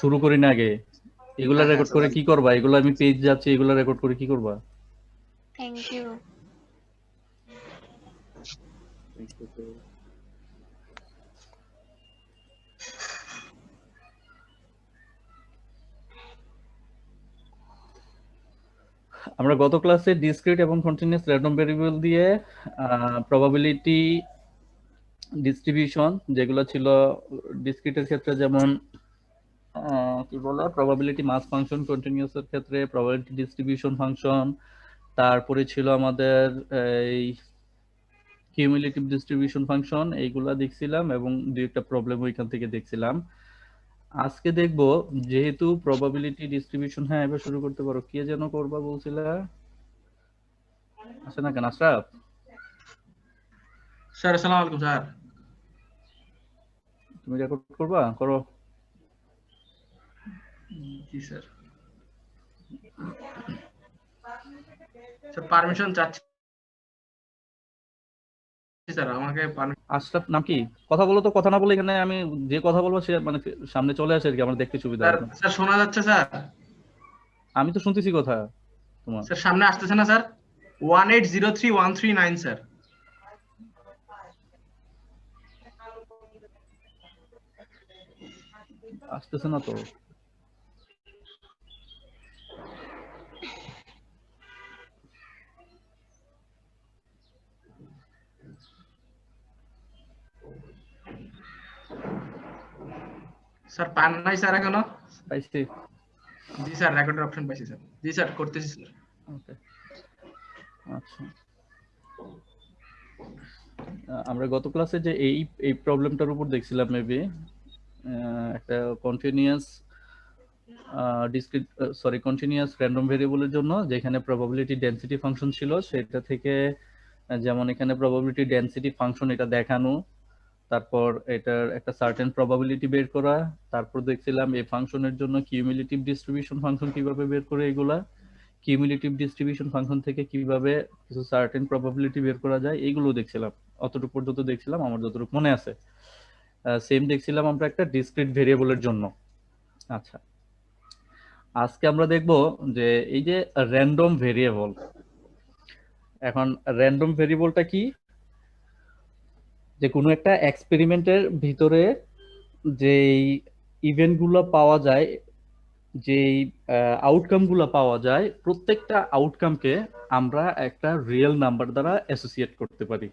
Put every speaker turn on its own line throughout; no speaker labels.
শুরু করি না আগে, এগুলা
হ্যাঁ হ্যাঁ
রেকর্ড
স্যার
করে
বলেন।
কি করবা? এগুলো আমি পেজ যাচ্ছি, এগুলা রেকর্ড করে কি করবা?
Thank you.
আমরা গত ক্লাসে ডিসক্রিট এবং কন্টিনিউয়াস র্যান্ডম ভেরিয়েবল দিয়ে প্রবাবিলিটি ডিস্ট্রিবিউশন যেগুলো ছিল ডিসক্রিটের ক্ষেত্রে, যেমন কি বলে প্রবাবিলিটি মাস ফাংশন, কন্টিনিউয়াস এর ক্ষেত্রে প্রবাবিলিটি ডিস্ট্রিবিউশন ফাংশন, তারপরে ছিল আমাদের এই কিউমুলেটিভ ডিস্ট্রিবিউশন ফাংশন, এইগুলা দেখছিলাম এবং দুই একটা প্রবলেম ওইখান থেকে দেখছিলাম। আজকে দেখব যেহেতু প্রবাবিলিটি ডিস্ট্রিবিউশন, হ্যাঁ এবার শুরু করতে পারো। কে যেন করবা বলছিলা, আছে না কেন আশরাফ?
স্যার আসসালামু আলাইকুম স্যার।
তুমি রেকর্ড করবা, করো।
জি স্যার। স্যার পারমিশন চাচ্ছি স্যার, আমাকে
আশরাফ নাম কি? কথা বলো তো, কথা না বলে এখানে আমি যে কথা বলবো সে মানে সামনে চলে আসে আর কি, আমার দেখতে সুবিধা
স্যার
হয় না।
স্যার শোনা যাচ্ছে স্যার?
আমি তো শুনতেছি কথা তোমার।
স্যার সামনে আসতেছে না স্যার? 1803139 স্যার।
আসতেছে না তো।
স্যার পান নাই স্যার এখনো?
পাইছি।
জি স্যার, রেকর্ডের অপশন পাইছি স্যার। জি স্যার করতেছি স্যার।
ওকে, আচ্ছা। আমরা গত ক্লাসে যে এই এই প্রবলেমটার উপর দেখছিলাম মেবি, একটা continuous discrete sorry continuous random ভেরিয়েবলের জন্য যেখানে প্রবাবিলিটি ডেনসিটি ফাংশন ছিল, সেটা থেকে যেমন এখানে প্রবাবিলিটি ডেনসিটি ফাংশন এটা দেখানো, তারপর এটার একটা সার্টেন প্রবাবিলিটি বের করা, তারপর দেখছিলাম এই ফাংশনের জন্য কিউমুলেটিভ ডিস্ট্রিবিউশন ফাংশন কিভাবে বের করে, এগুলা কিউমুলেটিভ ডিস্ট্রিবিউশন ফাংশন থেকে কিভাবে কিছু সার্টেন প্রবাবিলিটি বের করা যায়, এইগুলো দেখছিলাম। অতটুকু পর্যন্ত দেখছিলাম আমার যতটুকু মনে আছে। সেম দেখছিলাম আমরা একটা ডিসক্রিট ভেরিয়েবলের জন্য। আচ্ছা, আজকে আমরা দেখব যে এই যে র্যান্ডম ভেরিয়েবল। এখন র্যান্ডম ভেরিয়েবলটা কি? যে কোনো একটা এক্সপেরিমেন্টের ভিতরে যেই ইভেন্টগুলো পাওয়া যায়, যেই আউটকামগুলো পাওয়া যায়, প্রত্যেকটা আউটকামকে আমরা একটা রিয়েল নাম্বার দ্বারা অ্যাসোসিয়েট করতে পারি।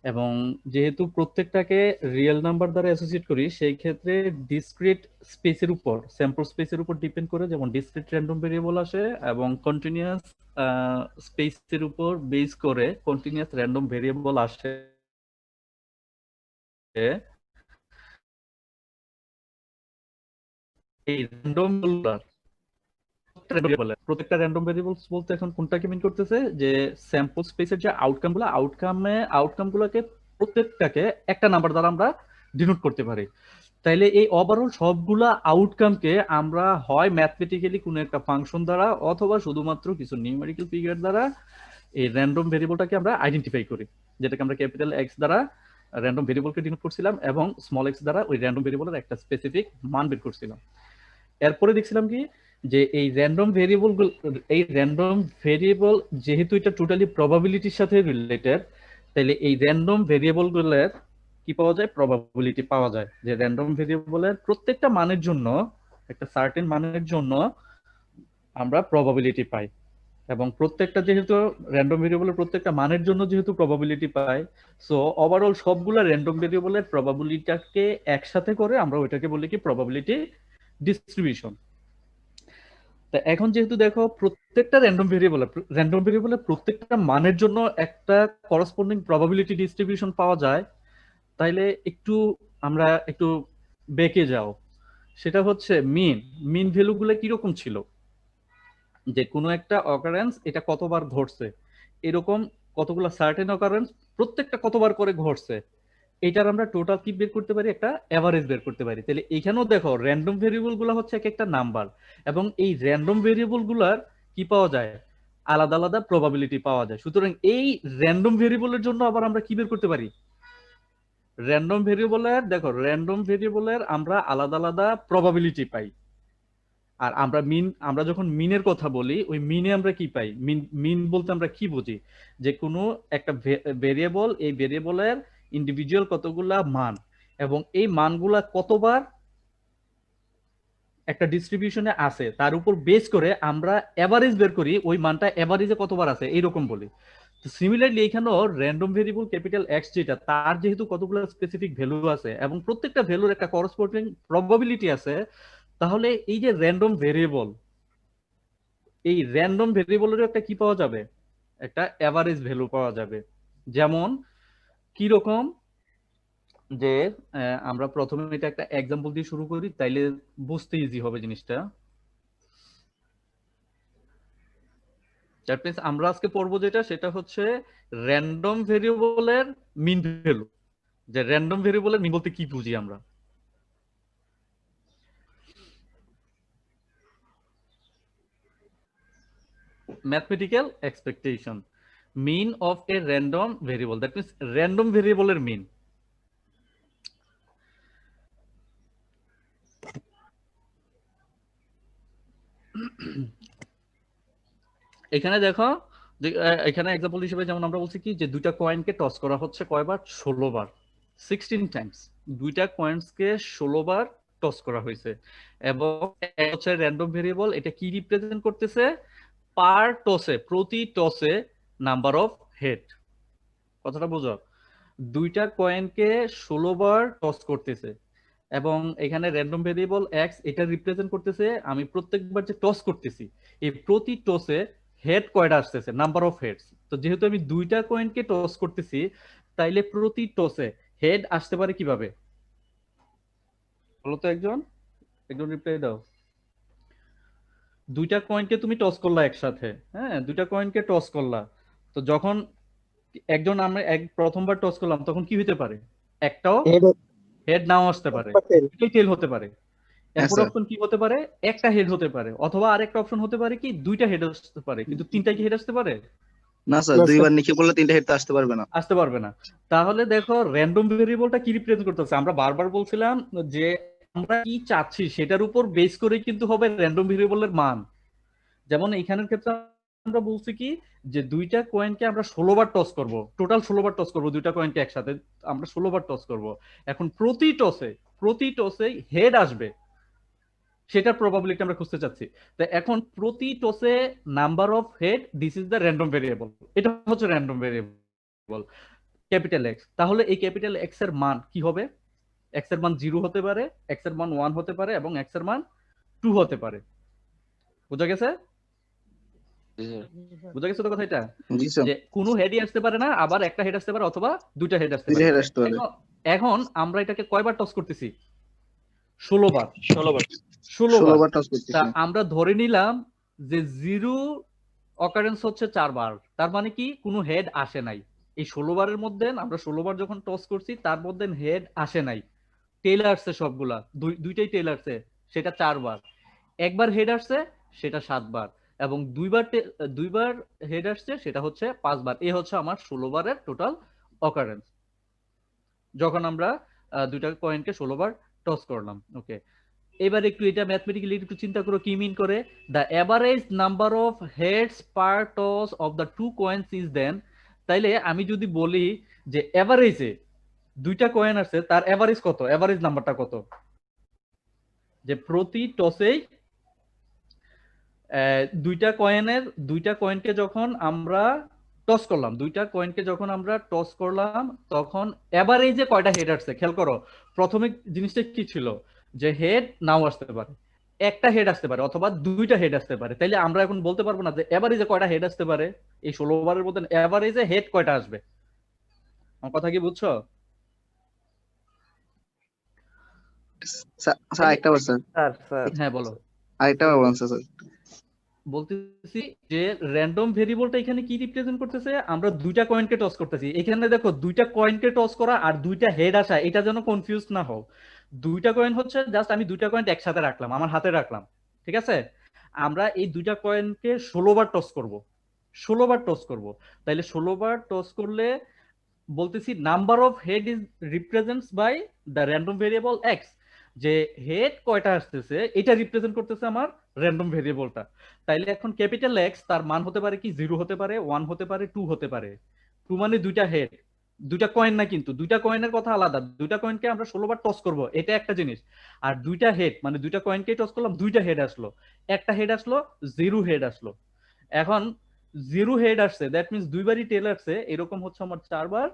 এবং যেহেতু প্রত্যেকটাকে রিয়েল নাম্বার দ্বারা অ্যাসোসিয়েট করি, সেই ক্ষেত্রে ডিসক্রিট স্পেসের উপর, স্যাম্পল স্পেসের উপর ডিপেন্ড করে যেমন ডিসক্রিট র্যান্ডম ভেরিয়েবল আসে, এবং কন্টিনিউয়াস স্পেসের উপর বেস করে কন্টিনিউয়াস র্যান্ডম ভেরিয়েবল আসে। এই র্যান্ডম প্রত্যেকটা র্যান্ডম ভেরিয়েবলস বলতে এখন কোনটাকে মিন করতেছে, যে স্যাম্পল স্পেসের যে আউটকাম গুলোকে প্রত্যেকটাকে একটা নাম্বার দ্বারা আমরা ডিনোট করতে পারি। তাইলে এই ওভারঅল সবগুলা আউটকামকে আমরা হয় ম্যাথমেটিক্যালি কোনো একটা ফাংশন দ্বারা অথবা শুধুমাত্র কিছু নিউমেরিক্যাল ফিগার দ্বারা এই র্যান্ডম ভেরিয়েবলটাকে আমরা আইডেন্টিফাই করি, যেটাকে আমরা ক্যাপিটাল এক্স দ্বারা র্যান্ডম ভেরিয়েবলকে ডিনোট করছিলাম এবং স্মল এক্স দ্বারা ওই র্যান্ডম ভেরিয়েবলের একটা স্পেসিফিক মান বের করছিলাম। এরপরে দেখছিলাম কি, যে এই র্যান্ডম ভেরিয়েবল যেহেতু এটা টোটালি প্রবাবিলিটির সাথে রিলেটেড, তাহলে এই র্যান্ডম ভেরিয়েবল গুলোর কি পাওয়া যায়? প্রবাবিলিটি পাওয়া যায়। যে র্যান্ডম ভেরিয়েবলের প্রত্যেকটা মানের জন্য, একটা সার্টেন মানের জন্য আমরা প্রবাবিলিটি পাই। এবং প্রত্যেকটা যেহেতু র্যান্ডম ভেরিয়েবলের প্রত্যেকটা মানের জন্য যেহেতু প্রবাবিলিটি পাই, সো ওভারঅল সবগুলা র্যান্ডম ভেরিয়েবলের প্রবাবিলিটিটাকে একসাথে করে আমরা ওইটাকে বলি কি? Probability distribution. তা এখন যেহেতু দেখো প্রত্যেকটা র্যান্ডম ভেরিয়েবলের প্রত্যেকটা মানের জন্য একটা করসপন্ডিং প্রবাবিলিটি ডিস্ট্রিবিউশন পাওয়া যায়, তাইলে একটু আমরা একটু বেঁকে যাও। সেটা হচ্ছে মিন ভ্যালুগুলো কিরকম ছিল, যে কোনো একটা অকারেন্স এটা কতবার ঘটছে, এরকম কতগুলো সার্টেন অকারেন্স প্রত্যেকটা কতবার করে ঘটছে, এটার আমরা টোটাল কি বের করতে পারি? একটা এভারেজ বের করতে পারি। তাহলে এখানেও দেখো র্যান্ডম ভেরিয়েবল গুলো হচ্ছে এক একটা নাম্বার, এবং এই র্যান্ডম ভেরিয়েবল গুলার কি পাওয়া যায়? আলাদা আলাদা প্রবাবিলিটি পাওয়া যায়। সুতরাং এই র্যান্ডম ভেরিয়েবলের জন্য আবার আমরা কি বের করতে পারি? র্যান্ডম ভেরিয়েবলের দেখো, র্যান্ডম ভেরিয়েবলের আমরা আলাদা আলাদা প্রবাবিলিটি পাই। আর আমরা যখন মিনের কথা বলি, ওই মিনে আমরা কি পাই? মিন বলতে আমরা কি বুঝি? যে কোনো একটা ভেরিয়েবল, এই ভেরিয়েবলের ইন্ডিভিজুয়াল কতগুলা মান, এবং এই মানগুলা কতবার একটা ডিস্ট্রিবিউশনে আছে তার উপর বেস করে আমরা এভারেজ বের করি, ওই মানটা এভারেজে কতবার আছে এইরকম বলি। তো সিমিলারলি এখানেও র্যান্ডম ভেরিয়েবল ক্যাপিটাল এক্স যেটা, তার যেহেতু কতগুলো স্পেসিফিক ভ্যালু আছে এবং প্রত্যেকটা ভ্যালুর একটা করসপন্ডিং প্রবাবিলিটি আছে, তাহলে এই যে র্যান্ডম ভেরিয়েবল, এই র্যান্ডম ভেরিয়েবলের একটা কি পাওয়া যাবে? একটা এভারেজ ভ্যালু পাওয়া যাবে। যেমন কি রকম? যে আমরা প্রথমে এটা একটা এক্সাম্পল দিয়ে শুরু করি, তাইলে বুঝতে ইজি হবে জিনিসটা। দ্যাট মিন্স আমরা আজকে পড়বো যেটা, সেটা হচ্ছে র্যান্ডম ভেরিয়েবলের মিন ভ্যালু। যে র্যান্ডম ভেরিয়েবলের মিন বলতে কি বুঝি আমরা। Mathematical expectation, mean of a random variable, that means random ভেরিয়েবলের মিন। এখানে দেখো, এখানে এক্সাম্পল হিসেবে যেমন আমরা বলছি কি, যে দুইটা কয়েনকে টস করা হচ্ছে কয়বার? 16 বার, 16 টাইমস। দুইটা কয়েন্সকে 16 বার টস করা হয়েছে, এবং হচ্ছে র্যান্ডম ভেরিয়েবল, এটা কি রিপ্রেজেন্ট করতেছে? পার টসে, প্রতি টসে নাম্বার অফ হেড। কথাটা বুঝো? দুইটা কয়েনকে 16 বার টস করতেছে, এবং এখানে র্যান্ডম ভেরিয়েবল এক্স এটা রিপ্রেজেন্ট করতেছে আমি প্রত্যেকবার যে টস করতেছি, এই প্রতি টসে হেড কয়টা আসতেছে, নাম্বার অফ হেডস। তো যেহেতু আমি দুইটা কয়েনকে টস করতেছি, তাইলে প্রতি টসে হেড আসতে পারে কিভাবে? বলো তো, একজন একজন রিপ্লাই দাও। দুইটা কয়েনকে তুমি টস করলা একসাথে, হ্যাঁ, দুইটা কয়েনকে টস করলা, তো যখন একজন আমরা প্রথমবার টস করলাম, তখন কি হতে পারে? একটাও হেড নাও আসতে পারে, দুইটাই টেল হতে পারে। এরপর অপশন কি হতে পারে? একটা হেড হতে পারে, অথবা আরেকটা অপশন হতে পারে কি, দুইটা হেড আসতে পারে, কিন্তু তিনটা কি হেড আসতে পারে?
না স্যার, দুইবার নিচে করলে তিনটা হেড তো আসতে পারবে না।
আসতে পারবে না। তাহলে দেখো র্যান্ডম ভেরিয়েবলটা কি রিপ্রেজেন্ট করতেছে? আমরা বারবার বলছিলাম যে আমরা কি চাচ্ছি সেটার উপর বেস করে কিন্তু হবে র্যান্ডম ভেরিয়েবলের মান। যেমন এইখানের ক্ষেত্রে আমরা বলছি কি, যে দুইটা কয়েনকে আমরা 16 বার টস করব, টোটাল 16 বার টস করব, দুইটা কয়েনকে একসাথে আমরা 16 বার টস করব। এখন প্রতি টসে হেড আসবে, সেটার প্রবাবিলিটি আমরা খুঁজতে চাচ্ছি। তো এখন প্রতি টসে number of head, this is the random variable, এটা হচ্ছে র্যান্ডম ভেরিয়েবল ক্যাপিটাল এক্স। তাহলে এই ক্যাপিটাল এক্স এর মান কি হবে? এক্স এর মান 0 হতে পারে, এক্স এর মান 1 হতে পারে, এবং এক্স এর মান 2 হতে পারে। বোঝা গেছে? বুঝা গেছে তো কথা এটা?
জি স্যার।
যে কোনো হেডই আসতে পারে না, আবার একটা হেড আসতে পারে, অথবা দুইটা হেড আসতে
দুইটা
পারে।
হেড আসতে পারে।
এখন আমরা এটাকে কয়বার টস করতেছি? 16 বার।
16 বার
16
বার
বার
টস করতেছি।
তা আমরা ধরে নিলাম যে জিরো অকারেন্স হচ্ছে 4 বার, তার মানে কি কোনো হেড আসে নাই। এই 16 বারের মধ্যে আমরা 16 বার যখন টস করছি, তার মধ্যে হেড আসে নাই, টেল আসছে সবগুলা, দুইটাই টেল আসছে, সেটা 4 বার। একবার হেড আসছে, সেটা 7 বার, এবং দুইবার হেড আসছে, সেটা হচ্ছে 5 বার। এই হচ্ছে আমার 16 বারের টোটাল অকারেন্স, যখন আমরা দুইটা কয়েনকে 16 বার টস করলাম। ওকে, এবার একটু এটা ম্যাথমেটিক্যালি একটু চিন্তা করো কি মিন করে। The average number of heads per toss of the two coins is then. তাইলে আমি যদি বলি যে এভারেজে দুইটা কয়েন আছে, তার এভারেজ কত? এভারেজ নাম্বারটা কত? যে প্রতি টসেই দুইটা কয়েনকে যখন আমরা টস করলাম, তখন এভারেজে কয়টা হেড আসছে খেয়াল করো। প্রথমে জিনিসটা কি ছিল? যে হেড নাও আসতে পারে, একটা হেড আসতে পারে, অথবা দুইটা হেড আসতে পারে। তাইলে আমরা এখন বলতে পারবো না যে এভারেজে কয়টা হেড আসতে পারে, এই 16 বারের মধ্যে এভারেজে হেড কয়টা আসবে। আমার কথা কি বুঝছো?
স্যার একটা বার স্যার।
হ্যাঁ বলো।
আরেকটা বার বলুন স্যার।
বলতেছি যে র্যান্ডম ভেরিয়েবলটা এখানে কি রিপ্রেজেন্ট করতেছে? আমরা দুইটা কয়েনকে টস করতেছি। এখানে দেখো দুইটা কয়েনকে টস করা আর দুইটা হেড আসা, এটা যেন কনফিউজ না হও। দুইটা কয়েন হচ্ছে জাস্ট আমি দুইটা কয়েন একসাথে রাখলাম, আমার হাতে রাখলাম, ঠিক আছে? আমরা এই দুইটা কয়েনকে 16 বার টস করব, 16 বার টস করব। তাইলে 16 বার টস করলে বলতেছি number of head is represents by the random variable X, যে হেড কয়টা আসতেছে এটা রিপ্রেজেন্ট করতেছে আমার র্যান্ডম ভেরিয়েবলটা। তাইলে এখন ক্যাপিটাল এক্স তার মান হতে পারে কি 0 হতে পারে, 1 হতে পারে, 2 হতে পারে। 2 মানে দুইটা হেড, দুইটা কয়েন না, কিন্তু দুইটা কয়েনের কথা আলাদা। দুইটা কয়েনকে আমরা 16 বার টস করব, এটা একটা জিনিস। আর দুইটা হেড মানে দুইটা কয়েনকে টস করলাম, দুইটা হেড আসলো, একটা হেড আসলো, 0 হেড আসলো। এখন 0 হেড আসছে, দ্যাট মিনস দুইবারই টেল আসছে, এরকম হচ্ছে আমার 4 বার।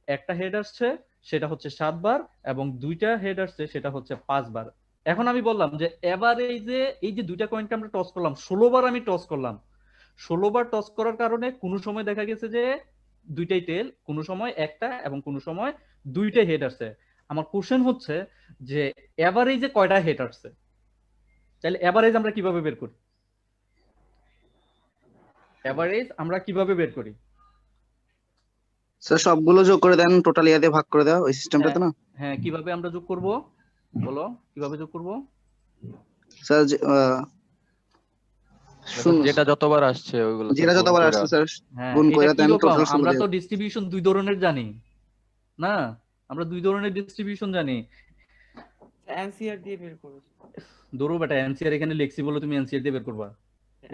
একটা হেড আসছে সেটা হচ্ছে 7 বার, এবং দুইটা হেড আসছে সেটা হচ্ছে 5 বার। এখন আমি বললাম যে এবারে এই যে দুইটা কয়েনকে আমরা টস করলাম, 16 বার আমি টস করলাম। 16 বার টস করার কারণে কোনো সময় দেখা গেছে যে দুইটাই টেল, কোনো সময় একটা, এবং কোনো সময় দুইটাই হেড আসছে। আমার কোশ্চেন হচ্ছে যে এভারেজে কয়টা হেড আসছে? তাহলে এভারেজ আমরা কিভাবে বের করি? এভারেজ আমরা কিভাবে বের করি?
স্যার সবগুলো যোগ করে দেন, টোটাল ইয়াতে ভাগ করে দাও, ওই সিস্টেমটাতে না?
হ্যাঁ, কিভাবে আমরা যোগ করব? বলো কিভাবে যোগ করব?
স্যার
যেটা যতবার আসছে ওইগুলো
যেটা যতবার আসছে স্যার
হ্যাঁ,
গুণ
এটা
করে
কি
দেন,
রকম?
টোটাল 16
আমরা তো
দিয়ে।
ডিস্ট্রিবিউশন দুই ধরনের জানি না, আমরা দুই ধরনের ডিস্ট্রিবিউশন জানি।
এনসিআর দিয়ে বের করো।
ধরো বেটা, এনসিআর এখানে লিখছি বলে তুমি এনসিআর দিয়ে বের করবা?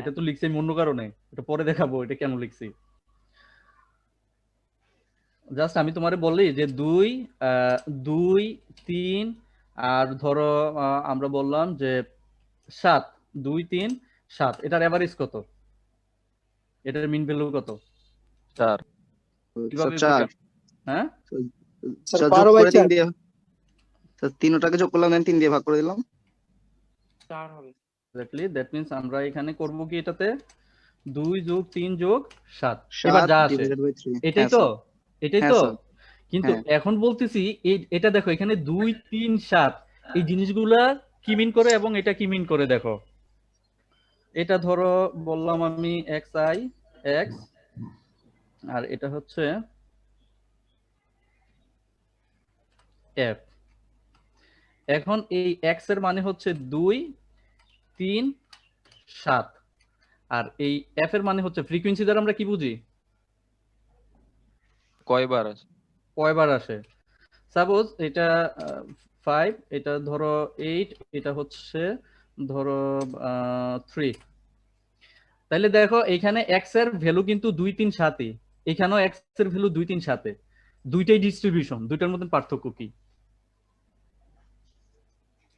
এটা তো লিখছি আমি অন্য কারণে, এটা পরে দেখাবো এটা কেন লিখছি। জাস্ট আমি তোমারে বললি যে 2 2 3 আর ধরো আমরা বললাম যে 7, 2 3 7, এটার এভারেজ কত? এটার মিন ভ্যালু কত?
4।
কিভাবে
স্যার 4।
হ্যাঁ
স্যার যোগ করে 3 দিয়ে, স্যার তিনটাকে যোগ করলাম, দেন 3 দিয়ে ভাগ করে দিলাম,
4 হবে।
এক্স্যাক্টলি, দ্যাট মিন্স আমরা এখানে করব কি, এটাতে 2 যোগ 3 যোগ 7, এবার যা আসে
ডিভাইডেড বাই 3।
এটাই তো, এটাই
হ্যাঁ
তো।
স্যার।
কিন্তু
হ্যাঁ।
এখন বলতেছি এটা দেখো, এখানে 2 3 7 এই জিনিসগুলা কি মিন করে এবং এটা কি মিন করে দেখো। এটা ধরো বললাম আমি xi x, আর এটা হচ্ছে f। এখন এই x এর মানে হচ্ছে 2 3 7, আর এই f এর মানে হচ্ছে ফ্রিকোয়েন্সি দ্বারা আমরা কি বুঝি?
কয়বার আছে?
কয়বার আসে। সাপোজ এটা 5, এটা ধরো 8, এটা হচ্ছে ধরো 3। তাহলে দেখো এখানে x এর ভ্যালু কিন্তু 2 3 7, এখানেও x এর ভ্যালু 2 3 7, দুইটাই ডিস্ট্রিবিউশন, দুইটার মধ্যে পার্থক্য কি?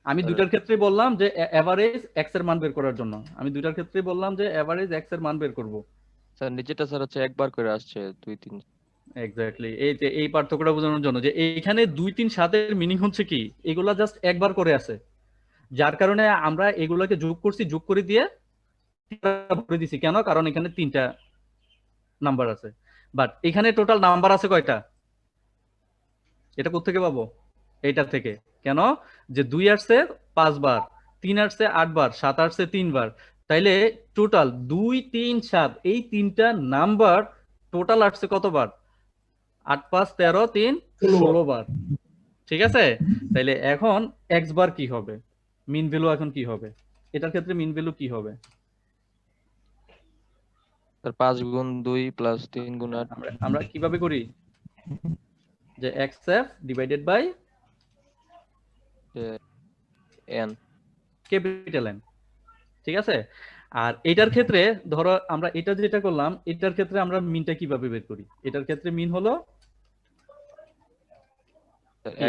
আমি দুইটার ক্ষেত্রে বললাম যে এভারেজ x এর মান বের করার জন্য, আমি দুইটার ক্ষেত্রে বললাম যে এভারেজ x এর মান বের করব।
স্যার নিচেটা স্যার হচ্ছে একবার করে আসছে 2 3।
এক্স্যাক্টলি, এই যে এই পার্থক্যটা বোঝানোর জন্য যে এইখানে 2 3 7 এর মিনিং হচ্ছে কি, এগুলা জাস্ট একবার করে আছে, যার কারণে আমরা এগুলোকে যোগ করছি, যোগ করে দিয়ে ভরে দিছি। কেন? কারণ এখানে 3টা নাম্বার আছে, বাট এখানে টোটাল নাম্বার আছে কয়টা? এটা কোত্থেকে পাবো? এইটা থেকে। কেন? যে 2 আসছে 5 বার, 3 আসছে 8 বার, 7 আসছে 3 বার। তাইলে টোটাল 2 3 7 এই তিনটা নাম্বার টোটাল আসছে কতবার? 8 5 13 3 16 বার। ঠিক আছে, তাইলে এখন x বার কি হবে? মিন ভ্যালু এখন কি হবে? এটার ক্ষেত্রে মিন ভ্যালু কি হবে?
স্যার 5 গুণ 2 প্লাস 3 গুণ 8।
আমরা কিভাবে করি? যে xf divided by
n।
Capital N। ঠিক আছে, আর এটার ক্ষেত্রে ধরো আমরা এটা যেটা করলাম, এটার ক্ষেত্রে আমরা মিনটা কিভাবে বের করি? এটার ক্ষেত্রে মিন হলো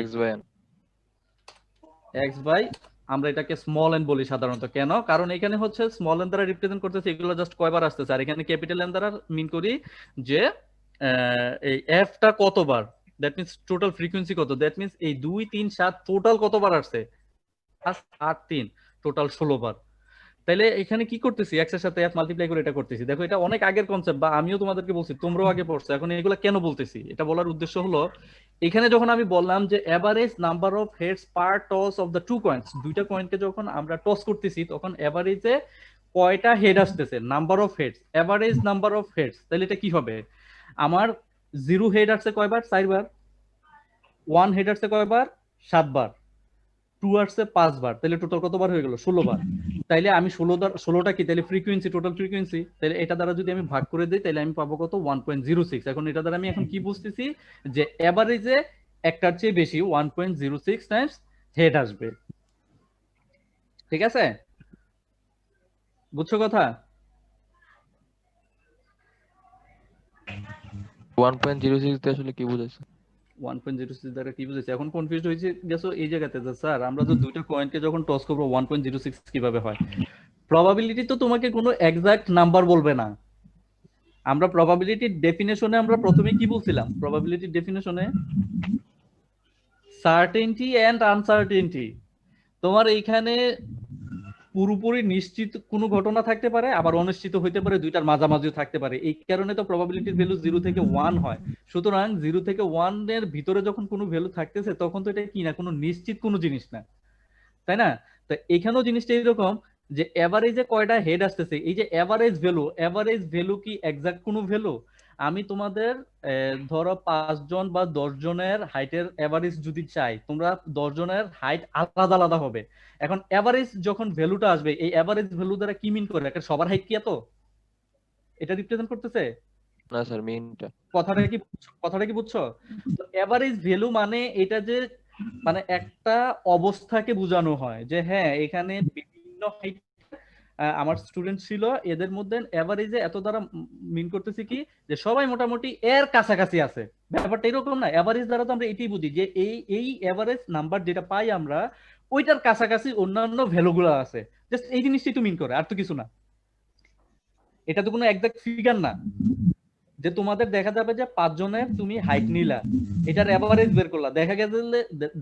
x by n।
x by, আমরা এটাকে স্মল n বলি সাধারণত। কেন? কারণ এখানে হচ্ছে স্মল n দ্বারা রিপ্রেজেন্ট করতেছে এগুলো জাস্ট কয়বার আসতেছে, আর এখানে ক্যাপিটাল N দ্বারা মিন করি যে এই f টা কতবার, দ্যাট মিন্স টোটাল ফ্রিকোয়েন্সি কত, দ্যাট মিন্স এই 2 3 7 টোটাল কতবার আসছে? 8 3 টোটাল 16 বার। তাইলে এখানে কি করতেছি, x এর সাথে f মাল্টিপ্লাই করে এটা করতেছি। দেখো এটা অনেক আগের কনসেপ্ট, বা আমিও তোমাদেরকে বলছি, তোমরাও আগে পড়ছো। এখন এগুলো কেন বলতেছি, এটা বলার উদ্দেশ্য হলো এখানে যখন আমি বললাম যে average number of heads per toss of the two coins, দুইটা কয়েনকে যখন আমরা টস করতেছি তখন এভারেজে কয়টা হেড আসতেছে, number of heads, average number of heads. তাহলে এটা কি হবে? আমার 0 হেড আসছে কয়বার? 4 বার। 1 হেড আসছে কয়বার? 7 বার। 2 আসছে 5 বার, তাহলে টোটাল কতবার হয়ে গেল? 16 বার। তাইলে আমি 16টা কি তাহলে ফ্রিকোয়েন্সি, টোটাল ফ্রিকোয়েন্সি, তাহলে এটা দ্বারা যদি আমি ভাগ করে দিই তাহলে আমি পাবো কত? 1.06। এখন এটা দ্বারা আমি এখন কি বুঝতেছি যে এভারেজে একটার চেয়ে বেশি 1.06 টাইমস হেড আসবে। ঠিক আছে, বুঝছো কথা?
1.06 দিয়ে আসলে কি বুঝাইছে?
1.06 দ্বারা কি বুঝেছি? এখন কনফিউজ হয়েছে গেছো এই জায়গাতে যে স্যার আমরা তো দুইটা কয়েনকে যখন টস করবো 1.06 কিভাবে হয়? প্রবাবিলিটি তো তোমাকে কোনো এক্সাক্ট নাম্বার বলবে না। আমরা প্রবাবিলিটির ডেফিনেশনে আমরা প্রথমে কি বলছিলাম? প্রবাবিলিটির ডেফিনেশনে সার্টেনটি এন্ড আনসার্টেনটি। তোমার এইখানে পুরোপুরি নিশ্চিত কোনো ঘটনা থাকতে পারে, আবার অনিশ্চিত হইতে পারে, দুইটার মাঝামাঝিও থাকতে পারে। এই কারণে তো প্রবাবিলিটির ভ্যালু 0 থেকে 1 হয়। সুতরাং 0 থেকে 1 এর ভিতরে যখন কোনো ভ্যালু থাকতেছে তখন তো এটা কি না, কোনো নিশ্চিত কোনো জিনিস না, তাই না? তো এখানেও জিনিসটা এরকম যে এভারেজে কয়টা হেড আসতেছে, এই যে এভারেজ ভ্যালু কি এক্সাক্ট কোনো ভ্যালু? আমি তোমাদের ধরো 5 জন বা 10 জনের হাইটের এভারেজ যদি চাই, তোমরা 10 জনের হাইট আলাদা আলাদা হবে। এখন এভারেজ যখন ভ্যালুটা আসবে, এই এভারেজ ভ্যালু দ্বারা কি মিন করে? একটা সবার হাইট কি এত? এটা রিপ্রেজেন্ট করতেছে?
না স্যার, মিনটা।
কথাটা কি বুঝছো? তো এভারেজ ভ্যালু মানে এটা যে মানে একটা অবস্থাকে বোঝানো হয় যে হ্যাঁ এখানে বিভিন্ন হাইট আমার স্টুডেন্ট ছিল, এদের মধ্যে এভারেজে এত দ্বারা মিন করতেছি কি যে সবাই মোটামুটি এর কাছাকাছি আছে। ব্যাপারটা এরকম না, এভারেজ দ্বারা তো আমরা এটাই বুঝি যে এই এভারেজ নাম্বার যেটা পাই আমরা ওইটার কাছাকাছি অন্যান্য ভ্যালুগুলো আছে। জাস্ট এই জিনিসটাই তো মিন করে, আর তো কিছু না। এটা তো কোনো এক্সাক্ট ফিগার না যে তোমাদের দেখা যাবে যে 5 জনের তুমি হাইট নিলা, এটার এভারেজ বের করলা,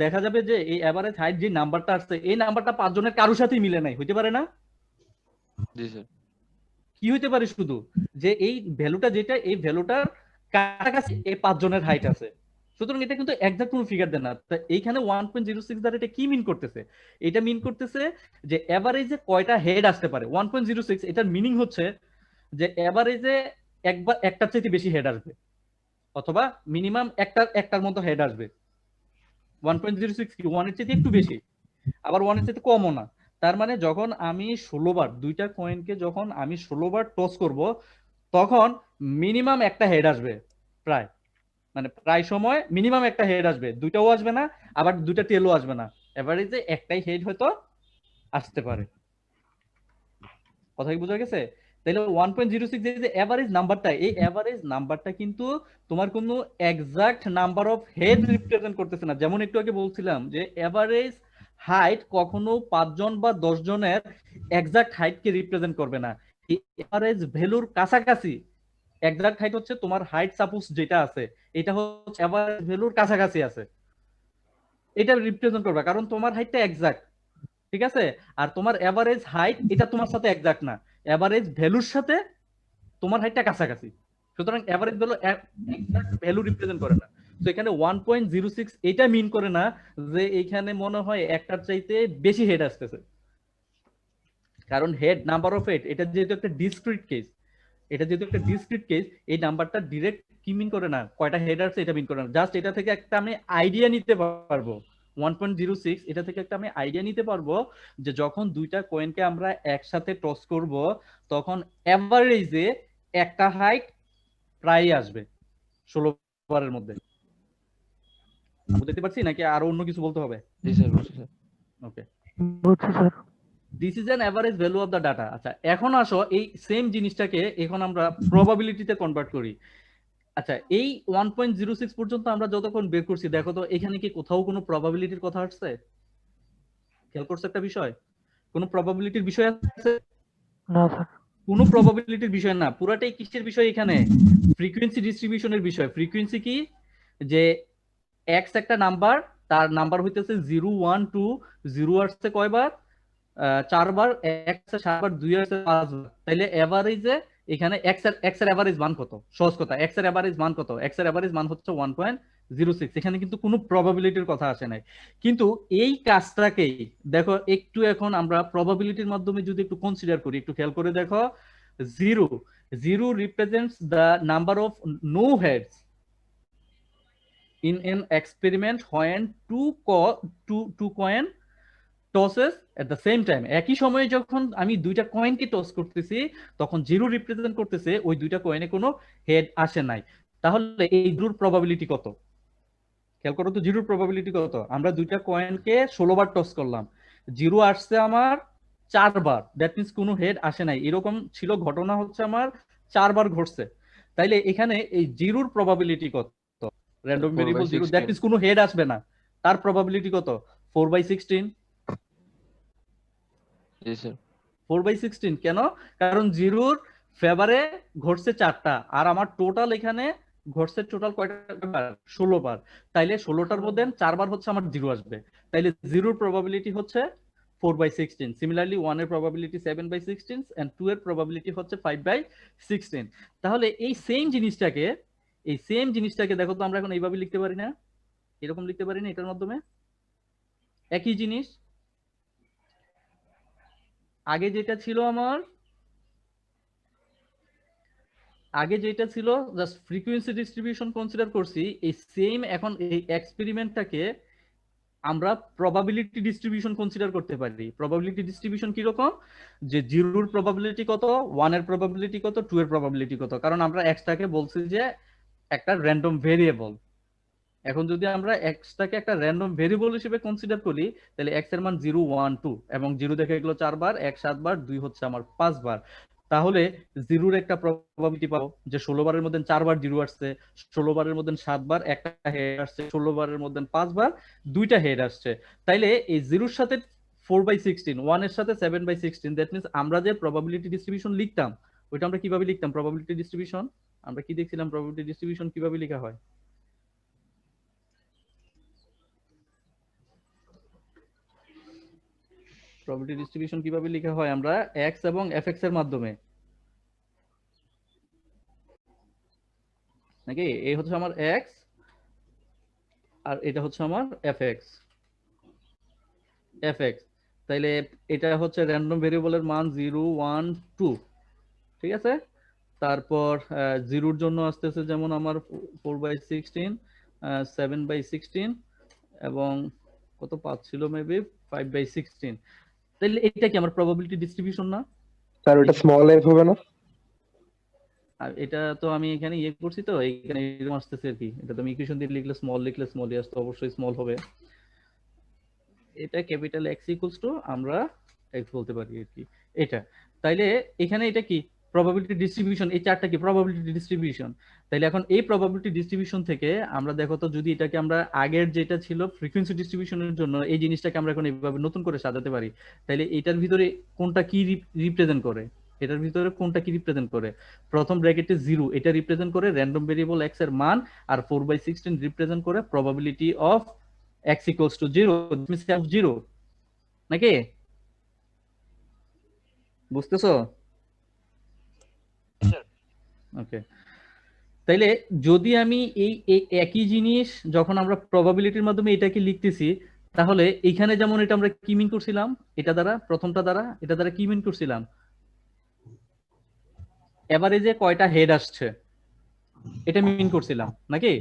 দেখা যাবে যে এই এভারেজ হাইট যে নাম্বারটা আসছে এই নাম্বারটা 5 জনের কারোর সাথেই মিলে নাই, হইতে পারে না?
জি স্যার।
কি হইতে পারে শুধু যে এই ভ্যালুটা যেটা এই ভ্যালুটার কাছাকাছি এই 5 জনের হাইট আছে। সুতরাং এটা কিন্তু এক্সাক্ট কোনো ফিগার দেয় না। তা এইখানে 1.06 দ্বারা এটা কি মিন করতেছে? এটা মিন করতেছে যে এভারেজে কয়টা হেড আসতে পারে। 1.06 এটার মিনিং হচ্ছে যে এভারেজে একবার একটার চাইতে বেশি হেড আসবে, অথবা মিনিমাম একটার মতো হেড আসবে। 1.06 কি 1 এর চাইতে একটু বেশি, আবার 1 এর চাইতে কমও না। তার মানে যখন আমি 16 বার দুইটা কয়েনকে যখন আমি 16 বার টস করব তখন মিনিমাম একটা হেড আসবে। প্রায় মানে প্রায় সময় মিনিমাম একটা হেড আসবে, দুইটাও আসবে না, আবার দুইটা টেলও আসবে না, এভারেজে একটাই হেড হয়তো আসতে পারে। কথা কি বোঝা গেছে? তাহলে 1.06 যে এভারেজ নাম্বারটা, এই এভারেজ নাম্বারটা কিন্তু তোমার কোনো exact number of head represent করতেছে না। যেমন একটু আগে বলছিলাম যে এভারেজ হাইট কখনো 5 জন বা 10 জনের এক্সাক্ট হাইট কে রিপ্রেজেন্ট করবে না। এই এভারেজ ভ্যালুর কাছাকাছি, এক্সাক্ট হাইট হচ্ছে তোমার হাইট সাপোজ যেটা আছে এটা হচ্ছে এভারেজ ভ্যালুর কাছাকাছি আছে, এটা রিপ্রেজেন্ট করবে কারণ তোমার হাইটটা এক্সাক্ট। ঠিক আছে, আর তোমার এভারেজ হাইট এটা তোমার সাথে এক্সাক্ট না, এভারেজ ভ্যালুর সাথে তোমার হাইটটা কাছাকাছি। সুতরাং average value exact value represent করে না। তো এখানে 1.06 এটা মিন করে না যে এইখানে মনে হয় একটার চাইতে বেশি হেড আসতেছে, কারণ হেড নাম্বার অফ হেড এটা যেহেতু একটা ডিসক্রিট কেস, এই নাম্বারটা ডিরেক্ট কি মিন করে না কয়টা হেড আসছে এটা মিন করে না। জাস্ট এটা থেকে একটা আমি আইডিয়া নিতে পারবো 1.06 এটা থেকে একটা আমি আইডিয়া নিতে পারবো যে যখন দুইটা কয়েনকে আমরা একসাথে টস করব তখন এভারেজে একটা হাইট প্রায় আসবে 16 বারের মধ্যে। বুঝতে পারছি নাকি আরো অন্য কিছু বলতে হবে?
জি স্যার, বুঝছি স্যার।
ওকে,
বুঝছি sir.
This is an average value of the data. আচ্ছা এখন আসো এই সেম জিনিসটাকে এখন আমরা প্রবাবিলিটিতে কনভার্ট করি। আচ্ছা এই 1.06 পর্যন্ত আমরা যতক্ষণ বের করছি দেখো তো এখানে কি কোথাও কোনো প্রবাবিলিটির কথা আসছে? খেয়াল করছো একটা বিষয়, কোনো প্রবাবিলিটির বিষয় আছে?
না স্যার।
কোনো প্রবাবিলিটির বিষয় না, পুরাটাই কিসের বিষয় এখানে? ফ্রিকোয়েন্সি ডিস্ট্রিবিউশনের বিষয়। ফ্রিকোয়েন্সি কি যে এক্স একটা নাম্বার, তার নাম্বার হইতেছে 0 1 2, 0 আসছে কয়বার? 4 বার, এক্স এর 7 বার, 2 আসছে 5 বার। তাইলে এভারেজে এখানে এক্স এর এভারেজ মান কত? সহজ কথা, এক্স এর এভারেজ মান কত? এক্স এর এভারেজ মান হচ্ছে 1.06। এখানে কিন্তু কোনো প্রবাবিলিটির কথা আসে নাই। কিন্তু এই কাজটাকেই দেখো একটু এখন আমরা প্রবাবিলিটির মাধ্যমে যদি একটু কনসিডার করি, একটু খেয়াল করে দেখো, 0 represents the number of no heads in an experiment when two coin টসেস at the same time, একই সময়ে যখন আমি দুইটা কয়েনকে টস করতেছি তখন জিরো রিপ্রেজেন্ট করতেছে ওই দুইটা কয়েনে কোনো হেড আসে নাই। তাহলে এই জিরোর প্রবাবিলিটি কত? খেয়াল করো তো, জিরোর প্রবাবিলিটি কত? আমরা দুইটা কয়েনকে 16 বার টস করলাম, জিরো আসছে আমার 4 বার, দ্যাট মিনস কোনো হেড আসে নাই। এরকম ছিল ঘটনা হচ্ছে আমার 4 বার ঘটছে। তাইলে এখানে এই জিরোর প্রবাবিলিটি কত? Random variable zero, that
4/16
means কোনো হেড আসবে না, তার প্রবাবিলিটি কত? 4/16।
জি স্যার।
4/16 কেন? কারণ জিরোর ফেভারে ঘটছে 4টা, আর আমার টোটাল এখানে ঘটছে টোটাল কয়টা বার? 16 বার। তাইলে 16টার মধ্যে 4 বার হচ্ছে আমার জিরো আসবে। তাইলে জিরোর প্রবাবিলিটি হচ্ছে 4/16। সিমিলারলি 1 এর প্রবাবিলিটি 7/16 এন্ড 2 এর প্রবাবিলিটি হচ্ছে 5/16। তাহলে এই সেম জিনিসটাকে দেখো তো, আমরা এখন এইভাবে লিখতে পারি না? এরকম লিখতে পারি না এটার মাধ্যমে? একই জিনিস আগে যেটা ছিল আমার, জাস্ট ফ্রিকোয়েন্সি ডিস্ট্রিবিউশন কনসিডার করছি, এই সেম এখন এই এক্সপেরিমেন্টটাকে আমরা প্রবাবিলিটি ডিস্ট্রিবিউশন কনসিডার করতে পারি। প্রবাবিলিটি ডিস্ট্রিবিউশন কি রকম? যে জিরোর প্রবাবিলিটি কত, 1 এর প্রবাবিলিটি কত, 2 এর প্রবাবিলিটি কত, কারণ আমরা এক্সটাকে বলছি যে একটা র্যান্ডম ভেরিয়েবল। এখন যদি আমরা এক্সটাকে একটা র্যান্ডম ভেরিয়েবল হিসেবে কনসিডার করি, তাহলে এক্স এর মান 0, 1, 2 এবং 0 দেখে গেল 4 বার, 1 7 বার, 2 হচ্ছে আমার 5 বার। তাহলে জিরোর একটা প্রবাবিলিটি পাবো যে 16 বারের মধ্যে 4 বার জিরো আসছে, 16 বারের মধ্যে 7 বার একটা হেড আসছে, 16 বারের মধ্যে 5 বার দুইটা হেড আসছে। তাইলে এই জিরোর সাথে 4/16, 1 এর সাথে 7/16, দ্যাট মিন্স আমরা যে প্রবাবিলিটি ডিস্ট্রিবিউশন লিখতাম ওইটা আমরা কিভাবে লিখতাম? প্রবাবিলিটি ডিস্ট্রিবিউশন আমরা কি দেখছিলাম? প্রবাবিলিটি ডিস্ট্রিবিউশন কিভাবে লেখা হয়? প্রবাবিলিটি ডিস্ট্রিবিউশন কিভাবে লেখা হয়? আমরা এক্স এবং এফএক্স এর মাধ্যমে, নাকি? এই হচ্ছে আমার এক্স আর এটা হচ্ছে আমার এফএক্স। তাইলে এটা হচ্ছে র্যান্ডম ভেরিয়েবলের মান 0, 1, 2, ঠিক আছে? তারপর জিরোর জন্য আসতেছে যেমন আমার 4/16, 7/16 এবং কত 5 ছিল মেবি 5/16। তাহলে এটা কি আমার প্রবাবিলিটি ডিস্ট্রিবিউশন না?
স্যার ওটা স্মল এফ হবে না?
আর এটা তো আমি এখানে ইয়ে করছি, তো এখানে এরকম আসতেছে আর কি। এটা তো আমি ইকুয়েশন দিয়ে লিখলে স্মলই আসতো, অবশ্যই স্মল হবে। এটা ক্যাপিটাল এক্স ইকুয়ালস টু আমরা এক্স বলতে পারি আর কি এটা। তাইলে এখানে এটা কি প্রবাবিলিটি ডিস্ট্রিবিউশন, এই চারটা কি প্রবাবিলিটি ডিস্ট্রিবিউশন। তাইলে এখন এই প্রবাবিলিটি ডিস্ট্রিবিউশন থেকে আমরা দেখো তো, যদি এটাকে আমরা আগের যেটা ছিল ফ্রিকোয়েন্সি ডিস্ট্রিবিউশনের জন্য, এই জিনিসটাকে আমরা এখন এইভাবে নতুন করে সাজাতে পারি। তাইলে এটার ভিতরে কোনটা কি রিপ্রেজেন্ট করে? এটার ভিতরে কোনটা কি রিপ্রেজেন্ট করে? প্রথম ব্র্যাকেটে 0, এটা রিপ্রেজেন্ট করে র্যান্ডম ভেরিয়েবল এক্স এর মান, আর 4/16 রিপ্রেজেন্ট করে probability of x equals to 0, means have 0, নাকি? বুঝতেছো? ওকে। তাইলে যদি আমি এই একই জিনিস যখন আমরা প্রবাবিলিটির মাধ্যমে এটাকে লিখতেছি, তাহলে এখানে যেমন এটা আমরা কি মিন করছিলাম? এটা দ্বারা, প্রথমটা দ্বারা, এটা দ্বারা কি মিন করছিলাম? এভারেজে কয়টা হেড আসছে এটা মিন করছিলাম, নাকি?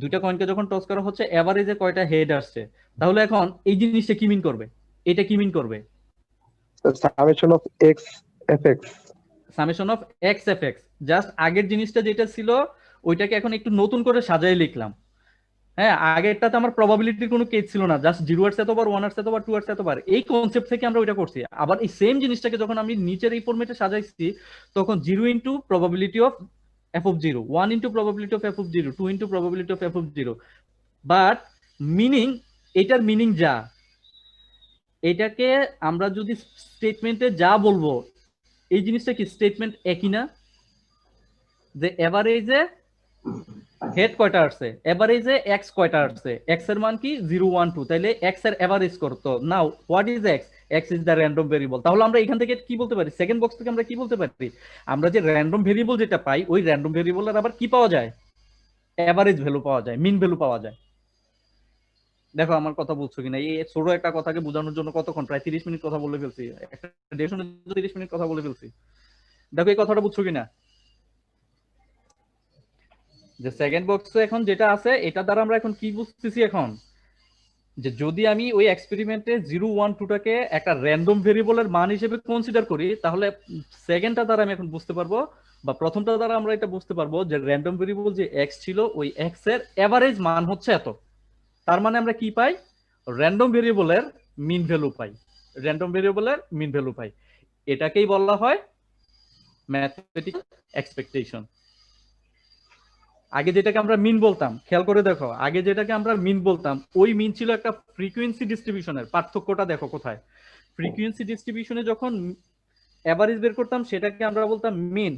দুইটা কয়েনকে যখন টস করা হচ্ছে এভারেজে কয়টা হেড আসছে। তাহলে এখন এই জিনিসটা কি মিন করবে? এটা কি মিন করবে?
Summation of x FX.
Summation of x FX. Just আগের জিনিসটা যেটা ছিল ওইটাকে এখন একটু নতুন করে সাজায় লিখলাম। হ্যাঁ, আগেরটাতে আমার প্রবাবিলিটির কোনো কেস ছিল না, জাস্ট 0 আসছে এতবার, 1 আসছে এতবার, 2 আসছে এতবার, এই কনসেপ্ট থেকে আমরা ওইটা করছি। আবার এই সেম জিনিসটাকে যখন আমি নিচের এই ফরম্যাটে সাজাইছি, তখন 0 into probability of f of 0, 1 into probability of f of 0, 2 into probability of f of 0, but meaning, এটার মিনিং যা, এটাকে আমরা যদি স্টেটমেন্টে যা বলবো, এই জিনিসটা কি স্টেটমেন্ট একই না? যে এভারেজে হেড কয়টা আসছে, এভারেজে এক্স কয়টা আসছে, এক্স এর মান কি 0, 1, 2, তাইলে এক্স এর এভারেজ করতো। Now what is x? X is the random variable. তাহলে আমরা এখান থেকে কি বলতে পারি? সেকেন্ড বক্স থেকে আমরা কি বলতে পারি? আমরা যে র্যান্ডম ভেরিয়েবল যেটা পাই, ওই র্যান্ডম ভেরিয়েবলের আবার কি পাওয়া যায়? এভারেজ ভ্যালু পাওয়া যায়, মিন ভ্যালু পাওয়া যায়। দেখো আমার কথা বুঝছো কিনা? এই ছোট একটা কথাকে বোঝানোর জন্য কতক্ষণ, প্রায় 30 মিনিট কথা বলে ফেলছি, একটা ডেশনে 30 মিনিট কথা বলে ফেলছি। দেখো এই কথাটা বুঝছো কিনা? যে সেকেন্ড বক্সে এখন যেটা আছে এটা দ্বারা আমরা এখন কি বুঝতেছি? এখন যে যদি আমি ওই এক্সপেরিমেন্টে 0 1 2 টাকে একটা র্যান্ডম ভেরিয়েবলের মান হিসেবে কনসিডার করি, তাহলে সেকেন্ডটা দ্বারা আমি এখন বুঝতে পারবো, বা প্রথমটা দ্বারা আমরা এটা বুঝতে পারবো যে র্যান্ডম ভেরিয়েবল যে এক্স ছিল ওই এক্স এর এভারেজ মান হচ্ছে এত। তার মানে আমরা কি পাই? র্যান্ডম ভেরিয়েবলের মিন ভ্যালু পাই, র্যান্ডম ভেরিয়েবলের মিন ভ্যালু পাই। এটাকেই বলা হয় ম্যাথমেটিক্যাল এক্সপেকটেশন। আগে যেটাকে আমরা মিন বলতাম, খেয়াল করে দেখো, আগে যেটাকে আমরা মিন বলতাম ওই মিন ছিল একটা ফ্রিকোয়েন্সি ডিস্ট্রিবিউশনের। পার্থক্যটা দেখো কোথায়। ফ্রিকোয়েন্সি ডিস্ট্রিবিউশনে যখন এভারেজ বের করতাম সেটাকে আমরা বলতাম মিন।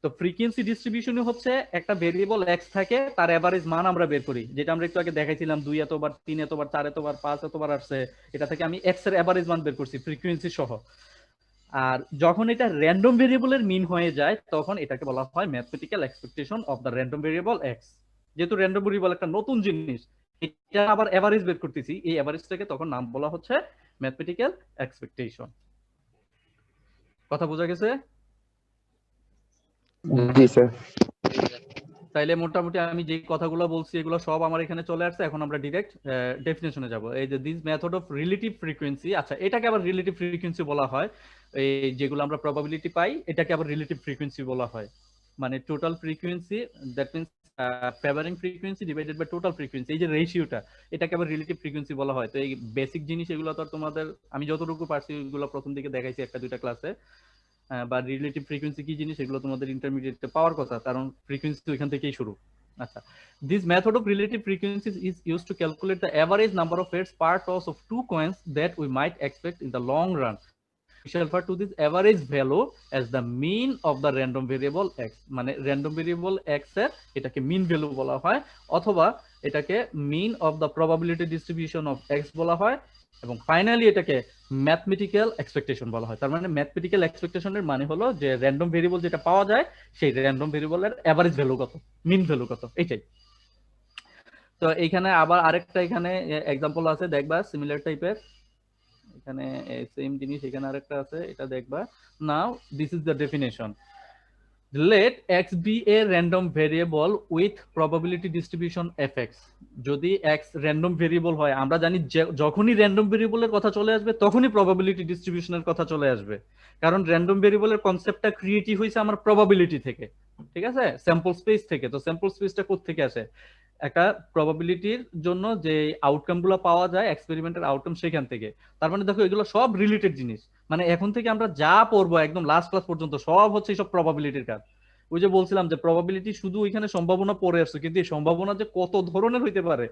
তো ফ্রিকোয়েন্সি ডিস্ট্রিবিউশনে হচ্ছে একটা ভেরিয়েবল এক্স থাকে, তার এভারেজ মান আমরা বের করি, যেটা আমরা একটু আগে দেখাইছিলাম 2 এতবার 3 এতবার 4 এতবার 5 এতবার আসছে, এটা থেকে আমি এক্স এর এভারেজ মান বের করছি ফ্রিকোয়েন্সি সহ। আর যখন এটা র্যান্ডম ভেরিয়েবলের মিন হয়ে যায় তখন এটাকে বলা হয় mathematical expectation of the random variable x. যেহেতু র্যান্ডম ভেরিয়েবল একটা নতুন জিনিস, এটা আবার এভারেজ বের করতেছি, এই এভারেজটাকে তখন নাম বলা হচ্ছে ম্যাথমেটিক্যাল এক্সপেকটেশন। কথা বোঝা গেছে?
জি স্যার।
তাইলে মোটামুটি আমি যে কথাগুলো বলছি এগুলো সব আমার এখানে চলে আসছে। এখন আমরা ডিরেক্ট ডেফিনেশনে যাব। এই যে this method of relative frequency, আচ্ছা এটাকে আবার রিলেটিভ ফ্রিকোয়েন্সি বলা হয়। এই যেগুলো আমরা প্রবাবিলিটি পাই এটাকে আবার রিলেটিভ ফ্রিকোয়েন্সি বলা হয়। মানে total frequency, that means favouring frequency divided by total frequency, এই যে রেশিওটা, এটাকে আবার রিলেটিভ ফ্রিকোয়েন্সি বলা হয়। তো এই বেসিক জিনিস এগুলো তো তোমাদের আমি যতটুকু পারছি এগুলো প্রথম দিকে দেখাইছি একটা দুইটা ক্লাসে। বা রিলেটিভ ফ্রিকোয়েন্সি কি জিনিস এগুলো তোমাদের ইন্টারমিডিয়েটে পাওয়ার কথা, কারণ ফ্রিকোয়েন্সি তো এখান থেকেই শুরু। আচ্ছা, this method of relative frequencies is used to calculate the average number of heads per toss of two coins that we might expect in the long run. We shall refer to this average value as the mean of the random variable x, মানে random variable x এর এটাকে mean value বলা হয়, অথবা এটাকে mean of the probability distribution of x বলা হয়, এবং ফাইনালি এটাকে ম্যাথমেটিক্যাল এক্সপেকটেশন বলা হয়। তার মানে ম্যাথমেটিক্যাল এক্সপেকটেশনের মানে হলো যে র্যান্ডম ভেরিয়েবল যেটা পাওয়া যায় সেই র্যান্ডম ভেরিয়েবলের এভারেজ ভ্যালু কত, মিন ভ্যালু কত, এইটাই। তো এইখানে আবার আরেকটা এখানে এক্সাম্পল আছে, দেখবা সিমিলার টাইপের। এখানে সেম জিনিস এখানে আরেকটা আছে, এটা দেখবা। Now this is the definition. Let x be a random variable with probability distribution fx. যদি x random variable হয়, আমরা জানি যখনই random variable এর কথা চলে আসবে তখনই probability distribution এর কথা চলে আসবে, কারণ random variable এর কনসেপ্টটা ক্রিয়েটিভ হইছে আমার probability থেকে, ঠিক আছে, স্যাম্পল স্পেস থেকে। তো স্যাম্পল স্পেসটা কোথা থেকে আসে? একটা প্রবাবিলিটির জন্য যে আউটকাম গুলো পাওয়া যায় এক্সপেরিমেন্টের আউটকাম, সেখান থেকে। তার মানে দেখো এগুলো সব রিলেটেড জিনিস। মানে এখন থেকে আমরা যা পড়বো একদম লাস্ট ক্লাস পর্যন্ত সব হচ্ছে এইসব প্রবাবিলিটির কাজ। ওই যে বলছিলাম যে প্রবাবিলিটি শুধু ওইখানে সম্ভাবনা পড়ে আসছে, কিন্তু এই সম্ভাবনা যে কত ধরনের হইতে পারে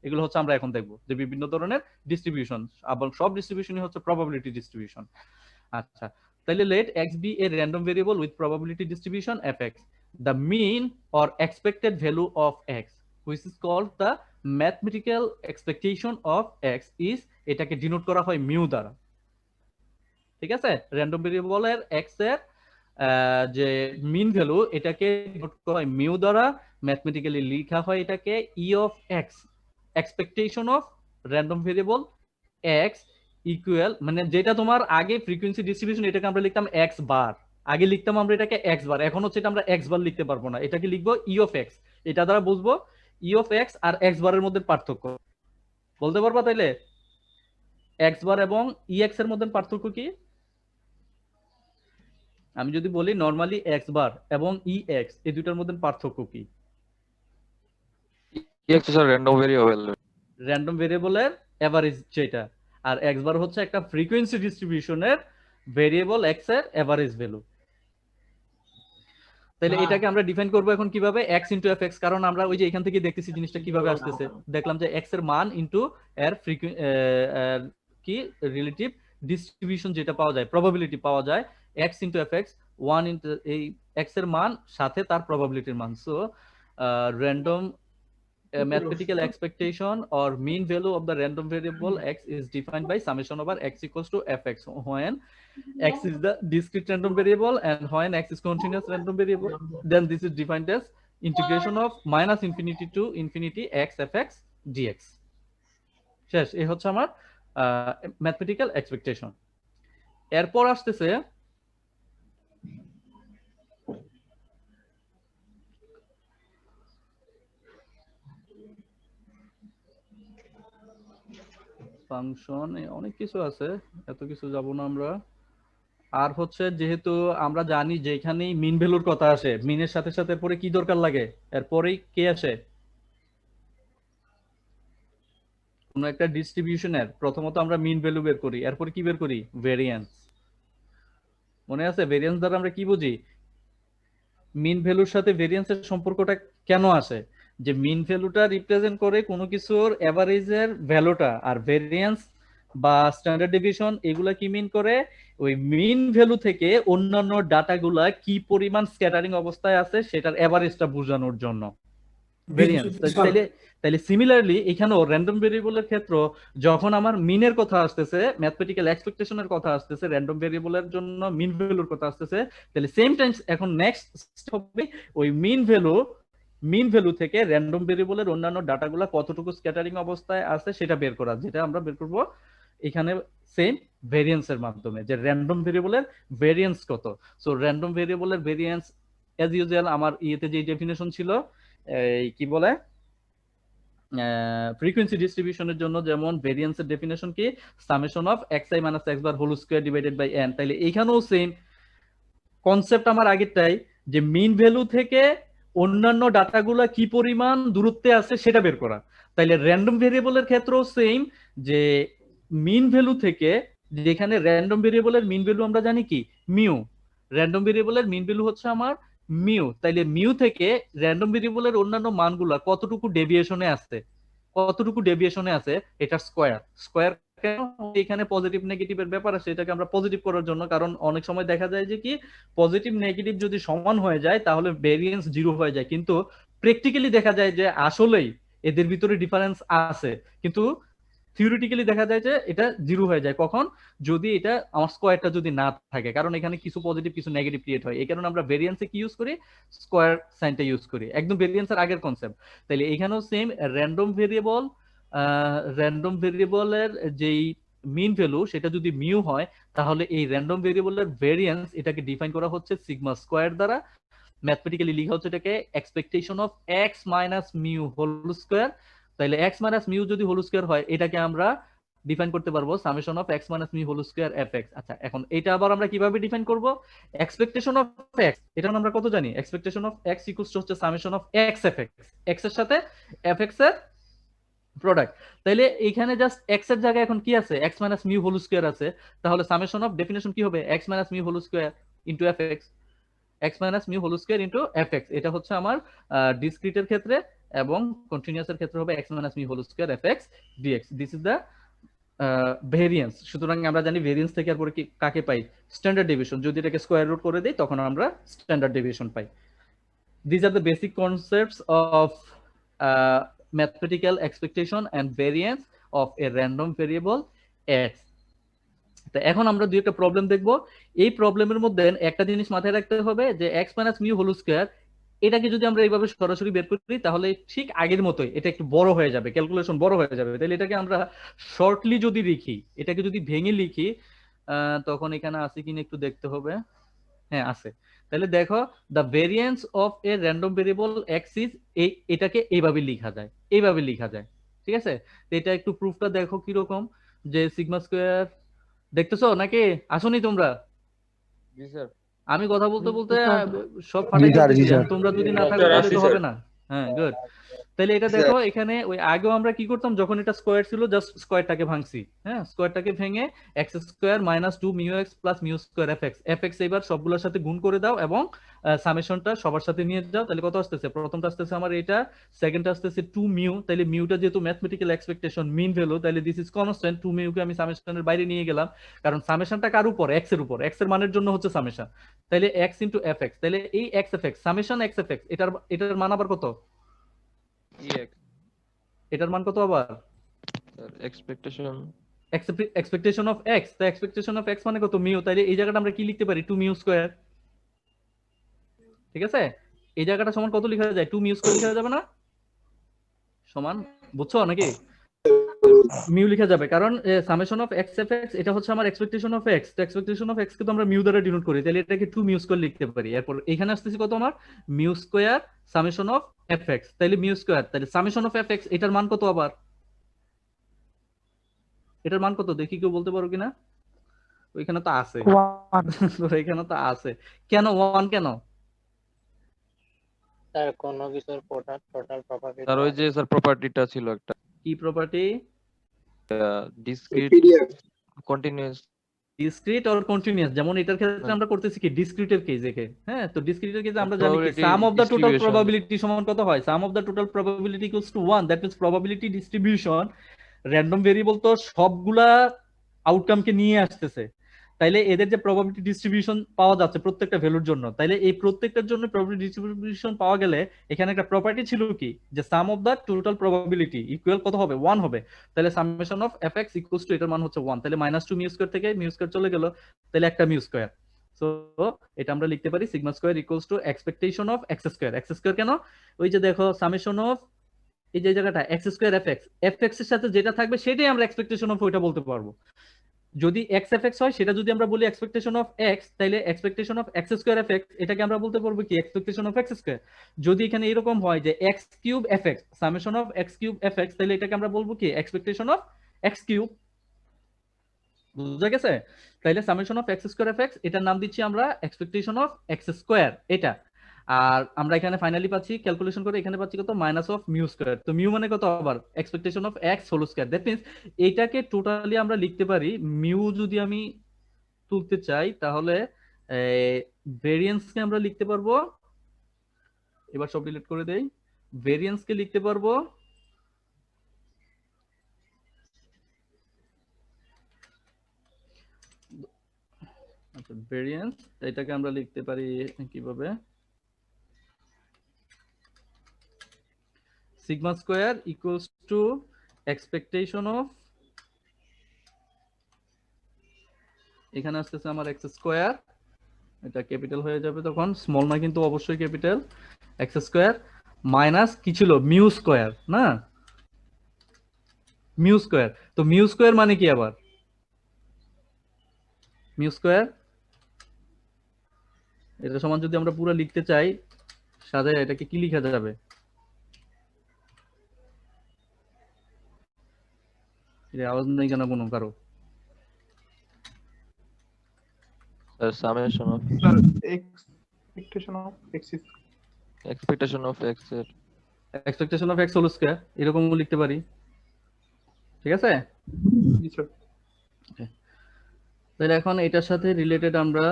এগুলো হচ্ছে আমরা এখন দেখবো, যে বিভিন্ন ধরনের ডিস্ট্রিবিউশন, আবার সব ডিস্ট্রিবিউশনই হচ্ছে প্রবাবিলিটি ডিস্ট্রিবিউশন। আচ্ছা, তাহলে let X be a random variable with probability distribution F X. The mean or expected value of X which is called the mathematical expectation of x is, এটাকে ডিনোট করা হয় mu দ্বারা। ঠিক আছে, random ভেরিয়েবলের x এর যে mean value এটাকে ডিনোট করা হয় মিউ দ্বারা। ম্যাথমেটিক্যালি লেখা হয় এটাকে ই of x, expectation of random variable x equal, মানে যেটা তোমার আগে ফ্রিকোয়েন্সি ডিস্ট্রিবিউশন এটাকে আমরা লিখতাম এক্স বার, আগে লিখতাম আমরা এটাকে এক্স বার, এখন হচ্ছে এটা আমরা এক্স বার লিখতে পারবো না, এটাকে লিখবো ই অফ এক্স। এটা দ্বারা বুঝবো ই অফ এক্স আর এক্স বারের মধ্যে পার্থক্য বলতে পারবা? তাইলে এক্স বার এবং ই এক্স এর মধ্যে পার্থক্য কি? আমি যদি বলি নরমালি এক্স বার এবং ই এক্স এই দুটার মধ্যে পার্থক্য কি?
X sir random variable,
random ভেরিয়েবলের এভারেজ যেটা, আর এক্স বার হচ্ছে একটা ফ্রিকোয়েন্সি ডিস্ট্রিবিউশনের ভেরিয়েবল এক্স এর এভারেজ ভ্যালু। তাহলে এটাকে আমরা ডিফাইন করব এখন কিভাবে, x ইনটু fx, কারণ আমরা ওই যে এখান থেকে দেখতেছি জিনিসটা কিভাবে আসতেছে, দেখলাম যে x এর মান ইনটু এর কি রিলেটিভ ডিস্ট্রিবিউশন যেটা পাওয়া যায়, প্রবাবিলিটি পাওয়া যায়, x ইনটু fx 1 ইনটু এই x এর মান সাথে তার প্রবাবিলিটির মান। So random mathematical expectation or mean value of the random variable x is defined by summation over x equals to fx, when x is the discrete random variable and when x is continuous random variable, then this is defined as integration of minus infinity to infinity x fx dx. শেষ, এই হচ্ছে আমার mathematical expectation. এরপর আসতেছে function অনেক কিছু আছে, এত কিছু যাব না আমরা। আর হচ্ছে যেহেতু আমরা জানি যে এখানেই মিন ভ্যালুর কথা আসে, মিনের সাথে সাথে পরে কি দরকার লাগে, এরপরেই কে আসে, কোন একটা ডিস্ট্রিবিউশনের প্রথমত আমরা মিন ভ্যালু বের করি, এরপর কি বের করি, ভেরিয়েন্স। মনে আছে ভেরিয়েন্স দ্বারা আমরা কি বুঝি, মিন ভ্যালুর সাথে ভেরিয়েন্সের সম্পর্কটা কেন আসে, যে মিন ভ্যালুটা রিপ্রেজেন্ট করে কোনো কিছুর এভারেজের ভ্যালুটা, আর ভেরিয়েন্স বা স্ট্যান্ডার্ড ডেভিয়েশন এগুলা কি মিন করে, ওই মিন ভ্যালু থেকে অন্যান্য ডাটাগুলা কি পরিমাণ স্ক্যাটারিং অবস্থায় আছে সেটার এভারেজটা বোঝানোর জন্য ভেরিয়েন্স। তাইলে তাইলে সিমিলারলি এখানেও র্যান্ডম ভেরিয়েবলের ক্ষেত্রে যখন আমার মিনের কথা আসতেছে, ম্যাথমেটিক্যাল এক্সপেকটেশনের কথা আসতেছে, র্যান্ডম ভেরিয়েবলের জন্য মিন ভ্যালুর কথা আসতেছে, তাহলে সেম টাইম এখন নেক্সট হবে ওই মিন ভ্যালু থেকে র্যান্ডম ভেরিয়েবলের অন্যান্য ডাটাগুলা কতটুকু স্ক্যাটারিং অবস্থায় আছে সেটা বের করা, যেটা আমরা বের করব এখানে সেম ভেরিয়েন্সের মাধ্যমে, যে র্যান্ডম ভেরিয়েবলের ভেরিয়েন্স কত। সো র্যান্ডম ভেরিয়েবলের ভেরিয়েন্স অ্যাজ ইউজুয়াল আমার ইয়েতে যে ডেফিনেশন ছিল, এই কি বলে, ফ্রিকোয়েন্সি ডিস্ট্রিবিউশনের জন্য যেমন ভেরিয়েন্সের ডেফিনেশন কি, summation of xi - x bar whole square divided by n। তাইলে এখানেও সেম কনসেপ্ট আমার আগেরটাই, যে মিন ভ্যালু থেকে অন্যান্য ডাটাগুলা কি পরিমাণ দূরত্বে আছে সেটা বের করা। তাইলে র্যান্ডম ভেরিয়েবলের ক্ষেত্রেও সেম, যে মিন ভ্যালু থেকে, যেখানে র্যান্ডম ভেরিয়েবলের মিন ভ্যালু আমরা জানি কি মিউ, র্যান্ডম ভেরিয়েবলের মিন ভ্যালু হচ্ছে আমার মিউ, তাইলে মিউ থেকে র্যান্ডম ভেরিয়েবলের অন্যান্য মানগুলা কতটুকু ডেভিয়েশনে আছে এটা স্কয়ার কেন এখানে পজিটিভ নেগেটিভের ব্যাপার আছে, এটাকে আমরা পজিটিভ করার জন্য, কারণ অনেক সময় দেখা যায় যে কি পজিটিভ নেগেটিভ যদি সমান হয়ে যায় তাহলে ভেরিয়েন্স 0 হয়ে যায়, কিন্তু প্র্যাকটিক্যালি দেখা যায় যে আসলেই এদের ভিতরে ডিফারেন্স আছে, কিন্তু থিওরিটিক্যালি দেখা যায় যে এটা 0 হয়ে যায় কখন, যদি এটা আমার স্কয়ারটা যদি না থাকে, কারণ এখানে কিছু পজিটিভ কিছু নেগেটিভ ক্রিয়েট হয়, এই কারণে আমরা ভেরিয়েন্সে কি ইউজ করি, স্কয়ার সাইনটা ইউজ করি, একদম ভেরিয়েন্সের আগের কনসেপ্ট। তাহলে এখানেও সেম র্যান্ডম ভেরিয়েবলের যেই মিন ভ্যালু সেটা যদি মিউ হয়, তাহলে এই র্যান্ডম ভেরিয়েবলের ভেরিয়েন্স এটাকে ডিফাইন করা হচ্ছে সিগমা স্কয়ার দ্বারা, ম্যাথমেটিক্যালি লেখা হচ্ছে এটাকে expectation of x minus mu whole square. তাহলে x মাইনাস মিউ যদি হোল স্কয়ার হয়, এটাকে আমরা ডিফাইন করতে পারবো summation of x minus mu whole square fx। আচ্ছা, এখন এটা আবার আমরা কিভাবে ডিফাইন করব, এক্সপেকটেশন অফ x, এটা আমরা কত জানি, expectation of x equals to হচ্ছে summation of x fx, x এর সাথে fx এর প্রোডাক্ট। তাইলে এখানে জাস্ট x এর জায়গায় এখন কি আছে, x minus mu whole square আছে, তাহলে সামেশন অফ ডেফিনেশন কি হবে, x minus mu whole square into fx, x minus mu whole square into fx। এটা হচ্ছে আমার ডিসক্রিটের ক্ষেত্রে, এবং কন্টিনিউয়াসের ক্ষেত্রে হবে x minus mu whole square fx dx। This is the variance. সুতরাং আমরা জানি ভেরিয়েন্স থেকে আর পরে কি কাকে পাই, স্ট্যান্ডার্ড ডেভিয়েশন। যদি এটাকে স্কয়ার রুট করে দেই তখন আমরা standard deviation pi. These are the basic concepts of mathematical expectation and variance of a random variable x. তো এখন আমরা দুই একটা প্রবলেম দেখব। এই প্রবলেমের মধ্যে একটা জিনিস মাথায় রাখতে হবে যে x minus mu whole square, এটাকে যদি আমরা এইভাবে সরাসরি বের করি তাহলে ঠিক আগের মতোই এটা একটু বড় হয়ে যাবে, ক্যালকুলেশন বড় হয়ে যাবে। তাহলে এটাকে আমরা শর্টলি যদি লিখি, এটাকে যদি ভেঙে লিখি, তখন এখানে আছে কিনা একটু দেখতে হবে। হ্যাঁ আছে। তাহলে দেখো, the variance of a random variable x is, এটাকে এইভাবে লেখা যায়, ঠিক আছে। তো এটা একটু প্রুফটা দেখো কিরকম, যে সিগমা স্কয়ার দেখতেছো নাকি, আসোনি তোমরা?
জি স্যার।
আমি কথা বলতে বলতে সব
জি
ফাটাই
স্যার, জি
দিতেছি,
স্যার।
তোমরা যদি না থাকো তাহলে তো হবে না। হ্যাঁ, গুড। তাহলে এটা দেখো, এখানে ওই আগেও আমরা কি করতাম, যখন এটা স্কয়ার ছিল জাস্ট স্কয়ারটাকে ভাঙছি, হ্যাঁ, স্কয়ারটাকে ভেঙে x square minus 2 mu x plus mu square fx এবার সবগুলোর সাথে গুণ করে দাও এবং সামেশনটা সবার সাথে নিয়ে যাও। তাহলে কত আসতেছে, প্রথমটা আসতেছে আমার এটা, সেকেন্ডটা আসতেছে 2 মিউ। তাহলে মিউটা যেহেতু ম্যাথমেটিক্যাল এক্সপেকটেশন মিন ভ্যালু, তাহলে দিস ইজ কনস্ট্যান্ট। 2 মিউকে আমি সামেশনের বাইরে নিয়ে গেলাম, কারণ সামেশনটা কার উপর, x এর উপর, x এর মানের জন্য হচ্ছে সামেশন। তাহলে x ইনটু fx, তাহলে এই x fx summation x fx, এটার মান আবার কত,
ex
এটার মান কত আবার,
sir expectation
expectation of x। তো এক্সপেকটেশন অফ x মানে কত, মিউ। তাইলে এই জায়গাটা আমরা কি লিখতে পারি, 2 মিউ স্কয়ার, ঠিক আছে। এই জায়গাটা সমান কত লেখা যায়, 2 মিউ স্কয়ার লেখা যাবে না, সমান, বুঝছো নাকি, মিউ লেখা যাবে, কারণ সামেশন অফ x fx এটা হচ্ছে আমার এক্সপেকটেশন অফ x। তো এক্সপেকটেশন অফ x কে তো আমরা মিউ দ্বারা ডিনোট করি, তাহলে এটাকে 2 মিউ স্কয়ার লিখতে পারি। এরপর এখানে আসতেছে কত, আমার mu square summation of fx, তাহলে মিউ স্কয়ার, তাহলে সামেশন অফ fx এটার মান কত আবার, এটার মান কত দেখি, কেউ বলতে পারো কিনা? ওইখানে তো আছে,
1
এখানে তো আছে। কেন 1 কেন?
স্যার কোন কিছুর টোটাল প্রপার্টি
স্যার ওই যে স্যার প্রপার্টিটা ছিল একটা
কি property?
Discrete
PDF
continuous.
Discrete or continuous, যেমন এটার ক্ষেত্রে আমরা করতেছি কি ডিসক্রিটের কেস একে। হ্যাঁ, তো ডিসক্রিটের কেসে আমরা জানি কি
Probability
sum of the total
distribution.
Probability সমান কত হয়? Sum of the total probability equals to 1, that means probability distribution random variable তো সবগুলা আউটকামকে নিয়ে আসতেছে, তাইলে এদের যে প্রবাবিলিটি ডিস্ট্রিবিউশন পাওয়া যাচ্ছে প্রত্যেকটা ভ্যালুর জন্য, তাইলে এই প্রত্যেকটার জন্য প্রবাবিলিটি ডিস্ট্রিবিউশন পাওয়া গেলে এখানে একটা প্রপার্টি ছিল কি যে sum of the total probability equal কত হবে? 1 হবে। তাহলে summation of fx equals to এটার মান হচ্ছে 1, তাহলে -2 মিউ স্কয়ার থেকে মিউ স্কয়ার চলে গেল, তাহলে একটা মিউ স্কয়ার। সো এটা আমরা লিখতে পারি sigma square equals to expectation of x square. x square কেন? ওই যে দেখো সামেশন অফ এই যে জায়গাটা x স্কয়ার fx এর সাথে যেটা থাকবে সেটাই আমরা এক্সপেকটেশন অফ ওইটা বলতে পারবো। যদি x fx হয় সেটা যদি আমরা বলি এক্সপেকটেশন অফ x, তাহলে expectation of x square fx এটাকে আমরা বলতে পারবো কি এক্সপেকটেশন অফ x স্কয়ার। যদি এখানে এরকম হয় যে x cube fx summation of x cube fx, তাহলে এটাকে আমরা বলবো কি এক্সপেকটেশন অফ x কিউব। বুঝা গেছে? তাহলে summation of x square fx এটার নাম দিচ্ছি আমরা এক্সপেকটেশন অফ x স্কয়ার এটা। আর আমরা এখানে ফাইনালি পাচ্ছি ক্যালকুলেশন করে এখানে পাচ্ছি কত? Minus of mu square. তো মিউ মানে কত আবার? Expectation of x whole square. That means এটাকে টোটালি আমরা লিখতে পারি, মিউ যদি আমি তুলতে চাই তাহলে ভেরিয়েন্সকে আমরা লিখতে পারবো, এবার সব ডিলিট করে দেই, ভেরিয়েন্সকে লিখতে পারবো আচ্ছা ভেরিয়েন্স এটাকে আমরা লিখতে পারি কিভাবে? Sigma square equals to expectation of, এখানে আসতেছে আমার x স্কয়ার, এটা ক্যাপিটাল হয়ে যাবে তখন, স্মল না কিন্তু অবশ্যই ক্যাপিটাল, x স্কয়ার মাইনাস কি ছিল? মিউ স্কয়ার না, মিউ স্কয়ার। তো মিউ স্কয়ার মানে কি আবার? মিউ স্কয়ার এটা সমান যদি আমরা পুরো লিখতে চাই সাজায় এটাকে কি লেখা যাবে? এর আওয়াজ নেই কেন কোনো কারো?
Sir summation of
sir expectation of x is
expectation of x এর
expectation of x whole square এরকমও লিখতে পারি, ঠিক আছে?
জি স্যার।
তাহলে এখন এটার সাথে রিলেটেড আমরা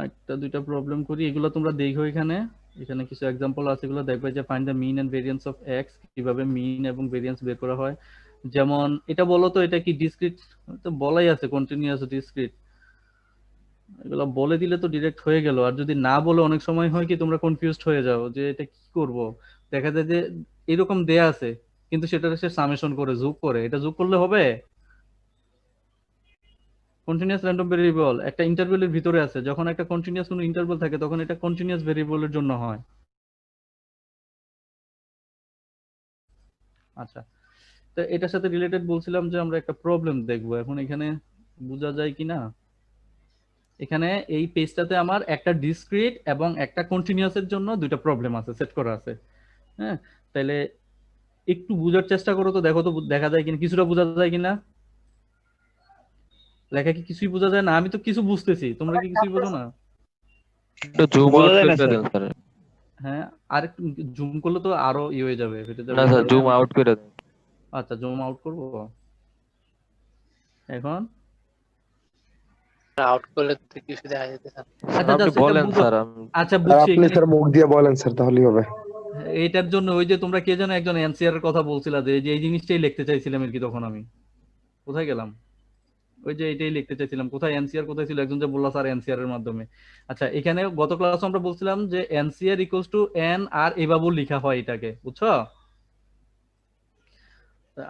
একটা দুইটা প্রবলেম করি, এগুলো তোমরা দেখো এখানে, এখানে কিছু এক্সাম্পল আছে, এগুলো দেখবে যে find the mean and variance of x, কিভাবে মিন এবং ভেরিয়েন্স বের করা হয়। যেমন এটা বলো তো এটা কি ডিসক্রিট? তো বলাই আছে কন্টিনিউয়াস ডিসক্রিট, এগুলো বলে দিলে তো ডিরেক্ট হয়ে গেল। আর যদি না বলে অনেক সময় হয় কি তোমরা কনফিউজড হয়ে যাও যে এটা কি করব, দেখা যায় যে এরকম দেয়া আছে কিন্তু সেটা সে সামেশন করে যোগ করে, এটা যোগ করলে হবে? কন্টিনিউয়াস র্যান্ডম ভেরিয়েবল একটা ইন্টারভ্যালের ভিতরে আছে, যখন একটা কন্টিনিউয়াস কোনো ইন্টারভ্যাল থাকে তখন এটা কন্টিনিউয়াস ভেরিয়েবলের জন্য হয়। আচ্ছা, তো এটার সাথে রিলেটেড বলছিলাম যে আমরা একটা প্রবলেম দেখব, এখন এখানে বোঝা যায় কিনা। এখানে এই পেজটাতে আমার একটা ডিসক্রিট এবং একটা কন্টিনিউয়াসের জন্য দুইটা প্রবলেম আছে, সেট করা আছে। হ্যাঁ, তাহলে একটু বোঝার চেষ্টা করো তো, দেখো তো দেখা যায় কিনা, কিছুটা বোঝা যায় কিনা। লেখা কি কিছুই বোঝা যায় না? আমি তো কিছু বুঝতেছি, তোমরা কি কিছুই বোঝো না?
একটু জুম আউট করে দেন স্যার।
হ্যাঁ, আর একটু জুম করলে তো আরো হয়ে যাবে, ফেটে যাবে।
না স্যার জুম আউট করে দেন।
আচ্ছা জুম আউট করব এখন।
আউট করলে তো কিছু দেখা যেতে স্যার।
আচ্ছা
আপনি
just এটা
বলেন
বুঝো।
স্যার।
আচ্ছা
স্যার
বুঝছি,
আপনি স্যার মুখ দিয়ে বলেন স্যার, তাহলেই হবে।
এইটার জন্য ওই যে তোমরা কে যেন একজন এনসিআর এর কথা বলছিলা যে এই জিনিসটাই লিখতে চাইছিলাম আর কি, তখন আমি কোথায় গেলাম? ওই যে এটাই লিখতে চাইছিলাম, কোথায় এনসিআর কোথায় ছিল, একজন যে বললা স্যার এনসিআর এর মাধ্যমে। আচ্ছা এখানে গত ক্লাসে আমরা বলছিলাম যে এনসিআর ইকুয়ালস টু এন আর এভাবেও লেখা হয় এটাকে, বুঝছো?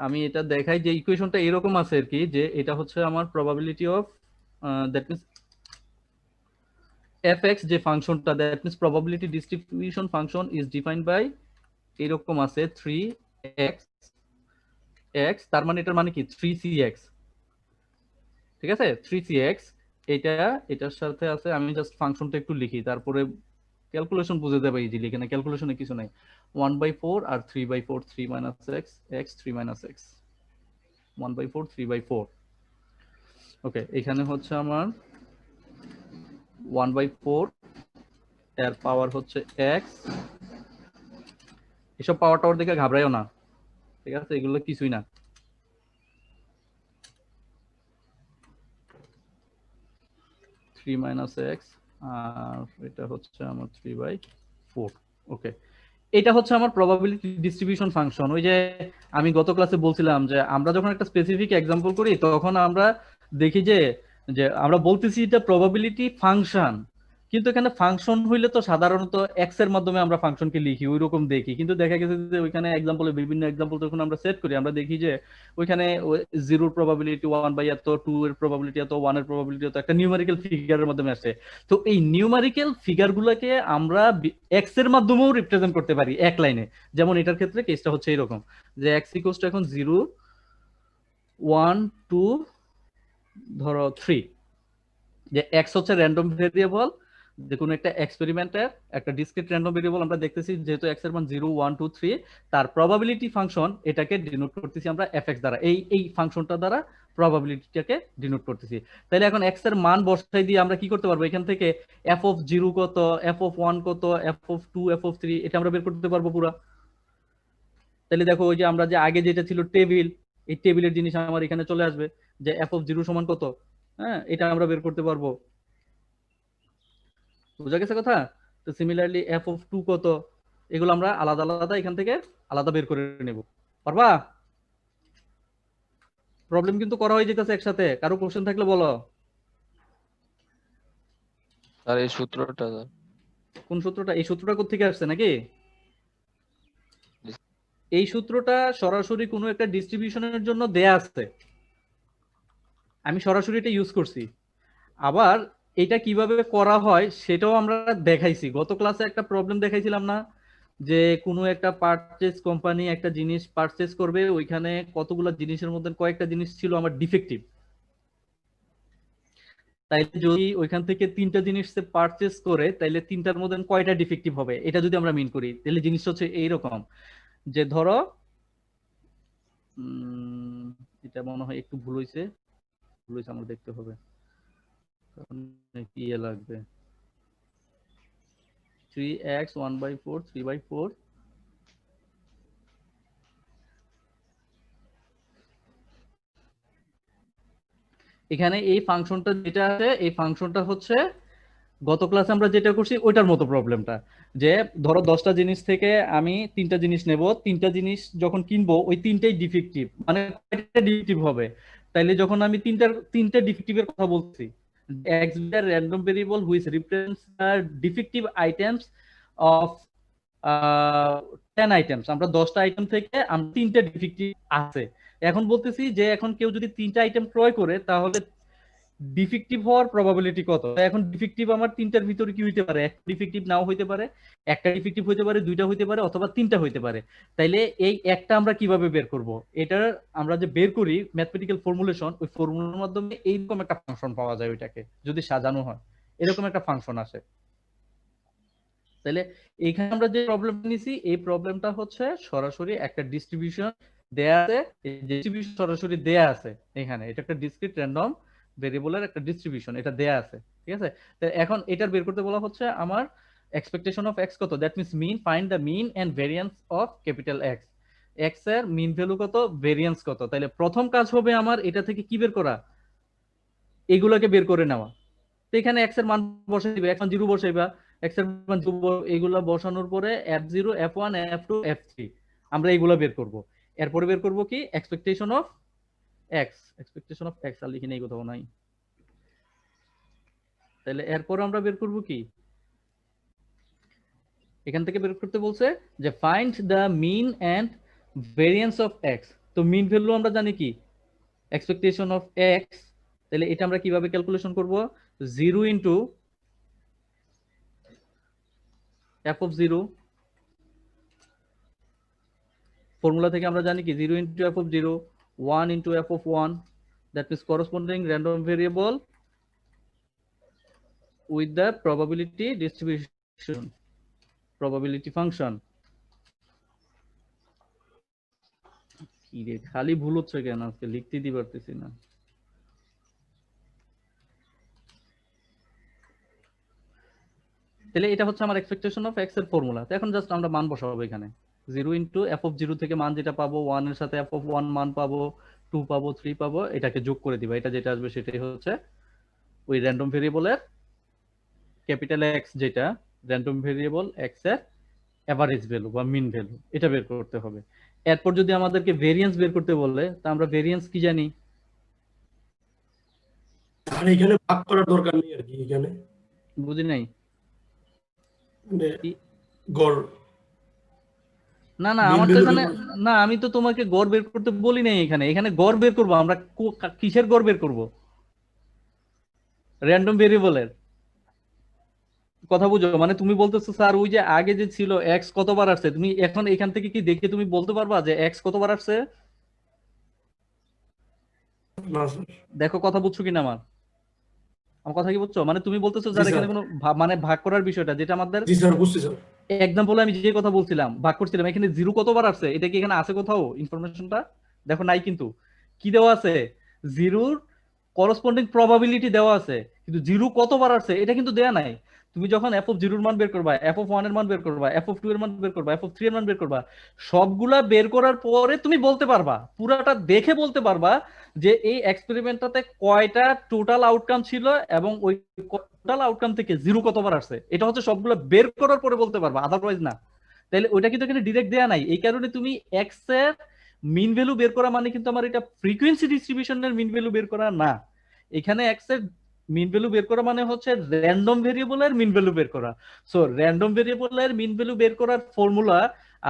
আমি এটা দেখাই যে ইকুয়েশনটা এরকম আছে আর কি, যে এটা হচ্ছে আমার probability of that means fx যে ফাংশনটা, that means probability distribution function is defined by এরকম আছে 3x x, তার মানে এটার মানে কি 3cx, ঠিক আছে? 3cx এটার সাথে আছে, আমি জাস্ট ফাংশনটা একটু লিখি তারপরে ক্যালকুলেশন বুঝে যাবে ইজিলি, এখানে ক্যালকুলেশনে কিছু নাই। 1/4 আর 3/4, 3 - x x 3 - x 1/4 3/4 ওকে এখানে হচ্ছে আমার 1/4 এর পাওয়ার হচ্ছে x এসব পাওয়ার টাওয়ার দেখে ঘাবড়াইও না ঠিক আছে এগুলো কিছুই না থ্রি মাইনাস এক্স আর এটা হচ্ছে আমার 3/4 ওকে এটা হচ্ছে আমার প্রবাবিলিটি ডিস্ট্রিবিউশন ফাংশন ওই যে আমি গত ক্লাসে বলছিলাম যে আমরা যখন একটা স্পেসিফিক এক্সাম্পল করি তখন আমরা দেখি যে যে আমরা বলতেছি এটা প্রবাবিলিটি ফাংশন কিন্তু এখানে ফাংশন হইলে তো সাধারণত এক্স এর মাধ্যমে আমরা ফাংশনকে লিখি ওই রকম দেখি কিন্তু দেখা গেছে যে ওইখানে এক্সাম্পলে বিভিন্ন এক্সাম্পল যখন আমরা সেট করি আমরা দেখি যে ওইখানে 0 এর প্রবাবিলিটি 1/এত 2 এর প্রবাবিলিটি এত 1 এর প্রবাবিলিটি এত একটা নিউমেরিক্যাল ফিগারের মাধ্যমে আসে তো এই নিউমেরিক্যাল ফিগারগুলোকে আমরা এক্স এর মাধ্যমেও রিপ্রেজেন্ট করতে পারি এক লাইনে যেমন এটার ক্ষেত্রে কেসটা হচ্ছে এরকম যে এক্স ইকুয়ালস টু এখন 0 1 2 ধরো 3 যে এক্স হচ্ছে র্যান্ডম ভেরিয়েবল যে কোনো একটা এক্সপেরিমেন্টের একটা ডিসক্রিট র্যান্ডম ভেরিয়েবল আমরা দেখতেছি যেহেতু এক্স এর মান 0 1 2 3 তার প্রবাবিলিটি ফাংশন এটাকে ডিনোট করতেছি আমরা এফএক্স দ্বারা এই ফাংশনটা দ্বারা প্রবাবিলিটিটাকে ডিনোট করতেছি তাহলে এখন এক্স এর মান বসাই দিয়ে আমরা কি করতে পারবো এখান থেকে এফ অফ 0 কত এফ অফ 1 কত এফ অফ 2 এফ অফ 3 এটা আমরা বের করতে পারবো পুরো তাহলে দেখো ওই যে আমরা যে আগে যেটা ছিল টেবিল এই টেবিলের জিনিস আমার এখানে চলে আসবে যে এফ অফ 0 সমান কত হ্যাঁ এটা আমরা বের করতে পারবো বুঝা গেছে কথা তো সিমিলারলি এফ অফ 2 কত এগুলো আমরা আলাদা আলাদা এখান থেকে আলাদা বের করে নেব পারবা প্রবলেম কিন্তু করা হয়ে যেতেছে একসাথে কারো কোশ্চেন থাকলে বলো
আর এই সূত্রটা স্যার
কোন সূত্রটা এই সূত্রটা কোথা থেকে আসছে নাকি এই সূত্রটা সরাসরি কোনো একটা ডিস্ট্রিবিউশনের জন্য দেয়া আছে আমি সরাসরি এটা ইউজ করছি আবার এটা কিভাবে করা হয় সেটাও আমরা দেখাইছি গত ক্লাসে একটা প্রবলেম দেখাইছিলাম না যে কোনো একটা পারচেজ কোম্পানি একটা জিনিস পারচেজ করবে ওইখানে কতগুলো জিনিসের মধ্যে কয়েকটা জিনিস ছিল আমার ডিফেক্টিভ তাইলে যদি ওইখান থেকে 3টা জিনিস সে পারচেজ করে তাইলে 3টার মধ্যে কয়টা ডিফেক্টিভ হবে এটা যদি আমরা মিন করি তাহলে জিনিসটা হচ্ছে এইরকম যে ধরো এটা মনে হয় একটু ভুল হয়েছে আমার দেখতে হবে কি লাগবে 3x 1/4 3/4 এখানে এই ফাংশনটা যেটা আছে এই ফাংশনটা হচ্ছে গত ক্লাসে আমরা যেটা করছি ওইটার মতো প্রবলেমটা যে ধরো 10টা জিনিস থেকে আমি 3টা জিনিস নেব 3টা জিনিস যখন কিনবো ওই 3টাই ডিফেক্টিভ মানে কয়টা ডিফেক্টিভ হবে তাইলে যখন আমি তিনটা ডিফেক্টিভের কথা বলছি x is a random variable which represents the defective items of 10 items আমরা 10টা আইটেম থেকে আমরা 3টা ডিফেক্টিভ আছে এখন বলতেছি যে এখন কেউ যদি 3টা আইটেম ক্রয় করে তাহলে ডিফেক্টিভ হওয়ার প্রবাবিলিটি কত এখন ডিফেক্টিভ আমার 3টার ভিতরে কি হইতে পারে একটা ডিফেক্টিভ নাও হইতে পারে একটা ডিফেক্টিভ হইতে পারে 2টা হইতে পারে অথবা 3টা হইতে পারে তাইলে এই একটা আমরা কিভাবে বের করব এটার আমরা যে বের করি ম্যাথমেটিক্যাল ফর্মুলেশন ওই ফর্মুলার মাধ্যমে এইরকম একটা ফাংশন পাওয়া যায় ওইটাকে যদি সাজানো হয় এরকম একটা ফাংশন আসে তাহলে এইখানে আমরা যে প্রবলেম নিছি এই প্রবলেমটা হচ্ছে সরাসরি একটা ডিস্ট্রিবিউশন দেয়া আছে এই ডিস্ট্রিবিউশন সরাসরি দেয়া আছে এখানে এটা একটা ডিসক্রিট র্যান্ডম ভেরিয়েবলের একটা ডিস্ট্রিবিউশন এটা দেয়া আছে ঠিক আছে তো এখন এটার বের করতে বলা হচ্ছে আমার এক্সপেকটেশন অফ এক্স কত that means mean find the mean and variance of capital X X এর মিন ভ্যালু কত ভেরিয়েন্স কত তাহলে প্রথম কাজ হবে আমার এটা থেকে কি বের করা এগুলোকে বের করে নেওয়া তো এখানে এক্স এর মান বসাইবা এখন 0 বসাইবা এক্স এর মান 0 এগুলা বসানোর পরে f0 f1 f2 f3 আমরা এগুলা বের করব এরপরে বের করব কি এক্সপেকটেশন অফ এক্স আর লিখি নেই কোথাও নাই তাহলে এরপর আমরা বের করব কি এখান থেকে বের করতে বলছে যে find the mean and variance of X তো মিন ভ্যালু আমরা জানি কি এক্সপেকটেশন অফ এক্স তাহলে এটা আমরা কিভাবে ক্যালকুলেশন করব 0 ইনটু f of 0 ফর্মুলা থেকে আমরা জানি কি 0 into f of 0 1 into f of 1 that is corresponding random variable with the probability distribution probability function কি রে খালি ভুল হচ্ছে কেন আজকে লিখতে দিতে পারতেছি না। তাহলে এটা হচ্ছে আমার এক্সপেকটেশন অফ এক্স এর ফর্মুলা। তো এখন জাস্ট আমরা মান বসাবো এখানে 0 ইনটু এফ অফ 0 থেকে মান যেটা পাবো 1 এর সাথে এফ অফ 1 মান পাবো, 2 পাবো, 3 পাবো, এটাকে যোগ করে দিবা। এটা যেটা আসবে সেটাই হচ্ছে ওই র্যান্ডম ভেরিয়েবলের ক্যাপিটাল এক্স, যেটা র্যান্ডম ভেরিয়েবল এক্স এর এভারেজ ভ্যালু বা মিন ভ্যালু, এটা বের করতে হবে। এরপর যদি আমাদেরকে ভেরিয়েন্স বের করতে বলে, তা আমরা ভেরিয়েন্স কি জানি?
আর এখানে ভাগ করার দরকার নেই আর কি, এখানে
বুঝি নাই।
মানে
কি?
গড়
না না,
মিন
আমার তো
ভ্যালু
এখানে, না আমি তো তোমাকে গড় বের করতে বলি নাই। এখানে এখানে গড় বের করবো আমরা। কিসের গড় বের করব? র্যান্ডম ভেরিয়েবলের কথা বুঝো। মানে তুমি বলতেছো স্যার ওই যে আগে যে ছিল এক্স কতবার আসছে, তুমি এখন এখান থেকে কি দেখে তুমি বলতে পারবা যে এক্স কতবার আসছে?
না স্যার।
দেখো কথা বুঝছো কিনা আমার আমার কথা কি বুঝছো? মানে তুমি বলতেছো
জি
স্যার
স্যার,
এখানে কোনো মানে ভাগ করার বিষয়টা, যেটা আমাদের
জি স্যার বুঝছি স্যার।
এক্সাম্পলে আমি যে কথা বলছিলাম ভাগ করছিলাম, এখানে জিরো কতবার আসছে এটা কি এখানে আছে কোথাও ইনফরমেশনটা? দেখো নাই কিন্তু। কি দেওয়া আছে? জিরোর করসপন্ডিং প্রবাবিলিটি দেওয়া আছে, কিন্তু জিরো কতবার আসছে এটা কিন্তু দেয়া নাই। তুমি যখন এফ অফ জিরোর মান বের করবা, এফ অফ 1 এর মান বের করবা, এফ অফ 2 এর মান বের করবা, এফ অফ 3 এর মান বের করবা, সবগুলা বের করার পরে তুমি বলতে পারবা, পুরাটা দেখে বলতে পারবা যে এই এক্সপেরিমেন্টটাতে কয়টা টোটাল আউটকাম ছিল এবং ওই টোটাল আউটকাম থেকে জিরো কতবার আসছে। এটা হচ্ছে সবগুলো বের করার পরে বলতে পারবা, আদারওয়াইজ না। তাইলে ওইটা কিন্তু এখানে ডিরেক্ট দেয়া নাই। এই কারণে তুমি এক্স এর মিন ভ্যালু বের করা মানে কিন্তু আমার এটা ফ্রিকোয়েন্সি ডিস্ট্রিবিউশনের মিন ভ্যালু বের করা না। এখানে এক্স এর মিন ভ্যালু বের করা মানে হচ্ছে র্যান্ডম ভেরিয়েবলের মিন ভ্যালু বের করা। সো র্যান্ডম ভেরিয়েবলের মিন ভ্যালু বের করার ফর্মুলা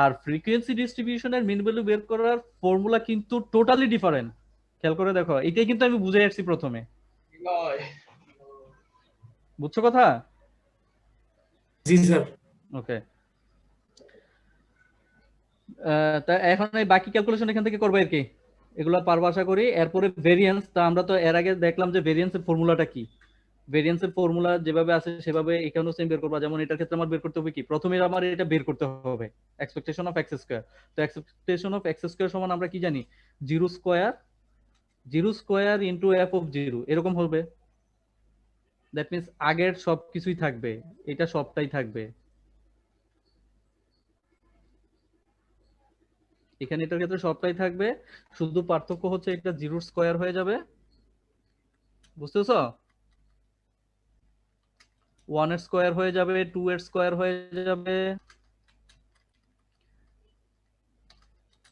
আর ফ্রিকোয়েন্সি ডিস্ট্রিবিউশনের মিন ভ্যালু বের করার ফর্মুলা কিন্তু টোটালি ডিফারেন্ট। খেয়াল করে দেখো, এটাই কিন্তু আমি বুঝে আসছি প্রথমে। বুঝছো কথা?
জি স্যার।
ওকে। তা এখন এই বাকি ক্যালকুলেশন এখান থেকে করবে আর কি, এগুলো পারবো আশা করি। এরপরে ভেরিয়েন্স, তা আমরা তো এর আগে দেখলাম যে ভেরিয়েন্সের ফর্মুলাটা কি। ভেরিয়েন্সের ফর্মুলা যেভাবে আছে সেভাবে এখানেও সেম বের করবা। যেমন এটার ক্ষেত্রে আমার বের করতে হবে কি, প্রথমে আমার এটা বের করতে হবে এক্সপেকটেশন অফ এক্স স্কয়ার। তো এক্সপেকটেশন অফ এক্স স্কয়ার সমান আমরা কি জানি? Zero square into F of zero, এরকম হবে। দ্যাট মিন্স আগের সব কিছুই থাকবে, এটা সবটাই থাকবে এখানে, এটার ক্ষেত্রে সবটাই থাকবে। শুধু পার্থক্য হচ্ছে এটা জিরো স্কয়ার হয়ে যাবে, বুঝতেছো? 1 এর স্কয়ার হয়ে যাবে, 2 এর স্কয়ার হয়ে যাবে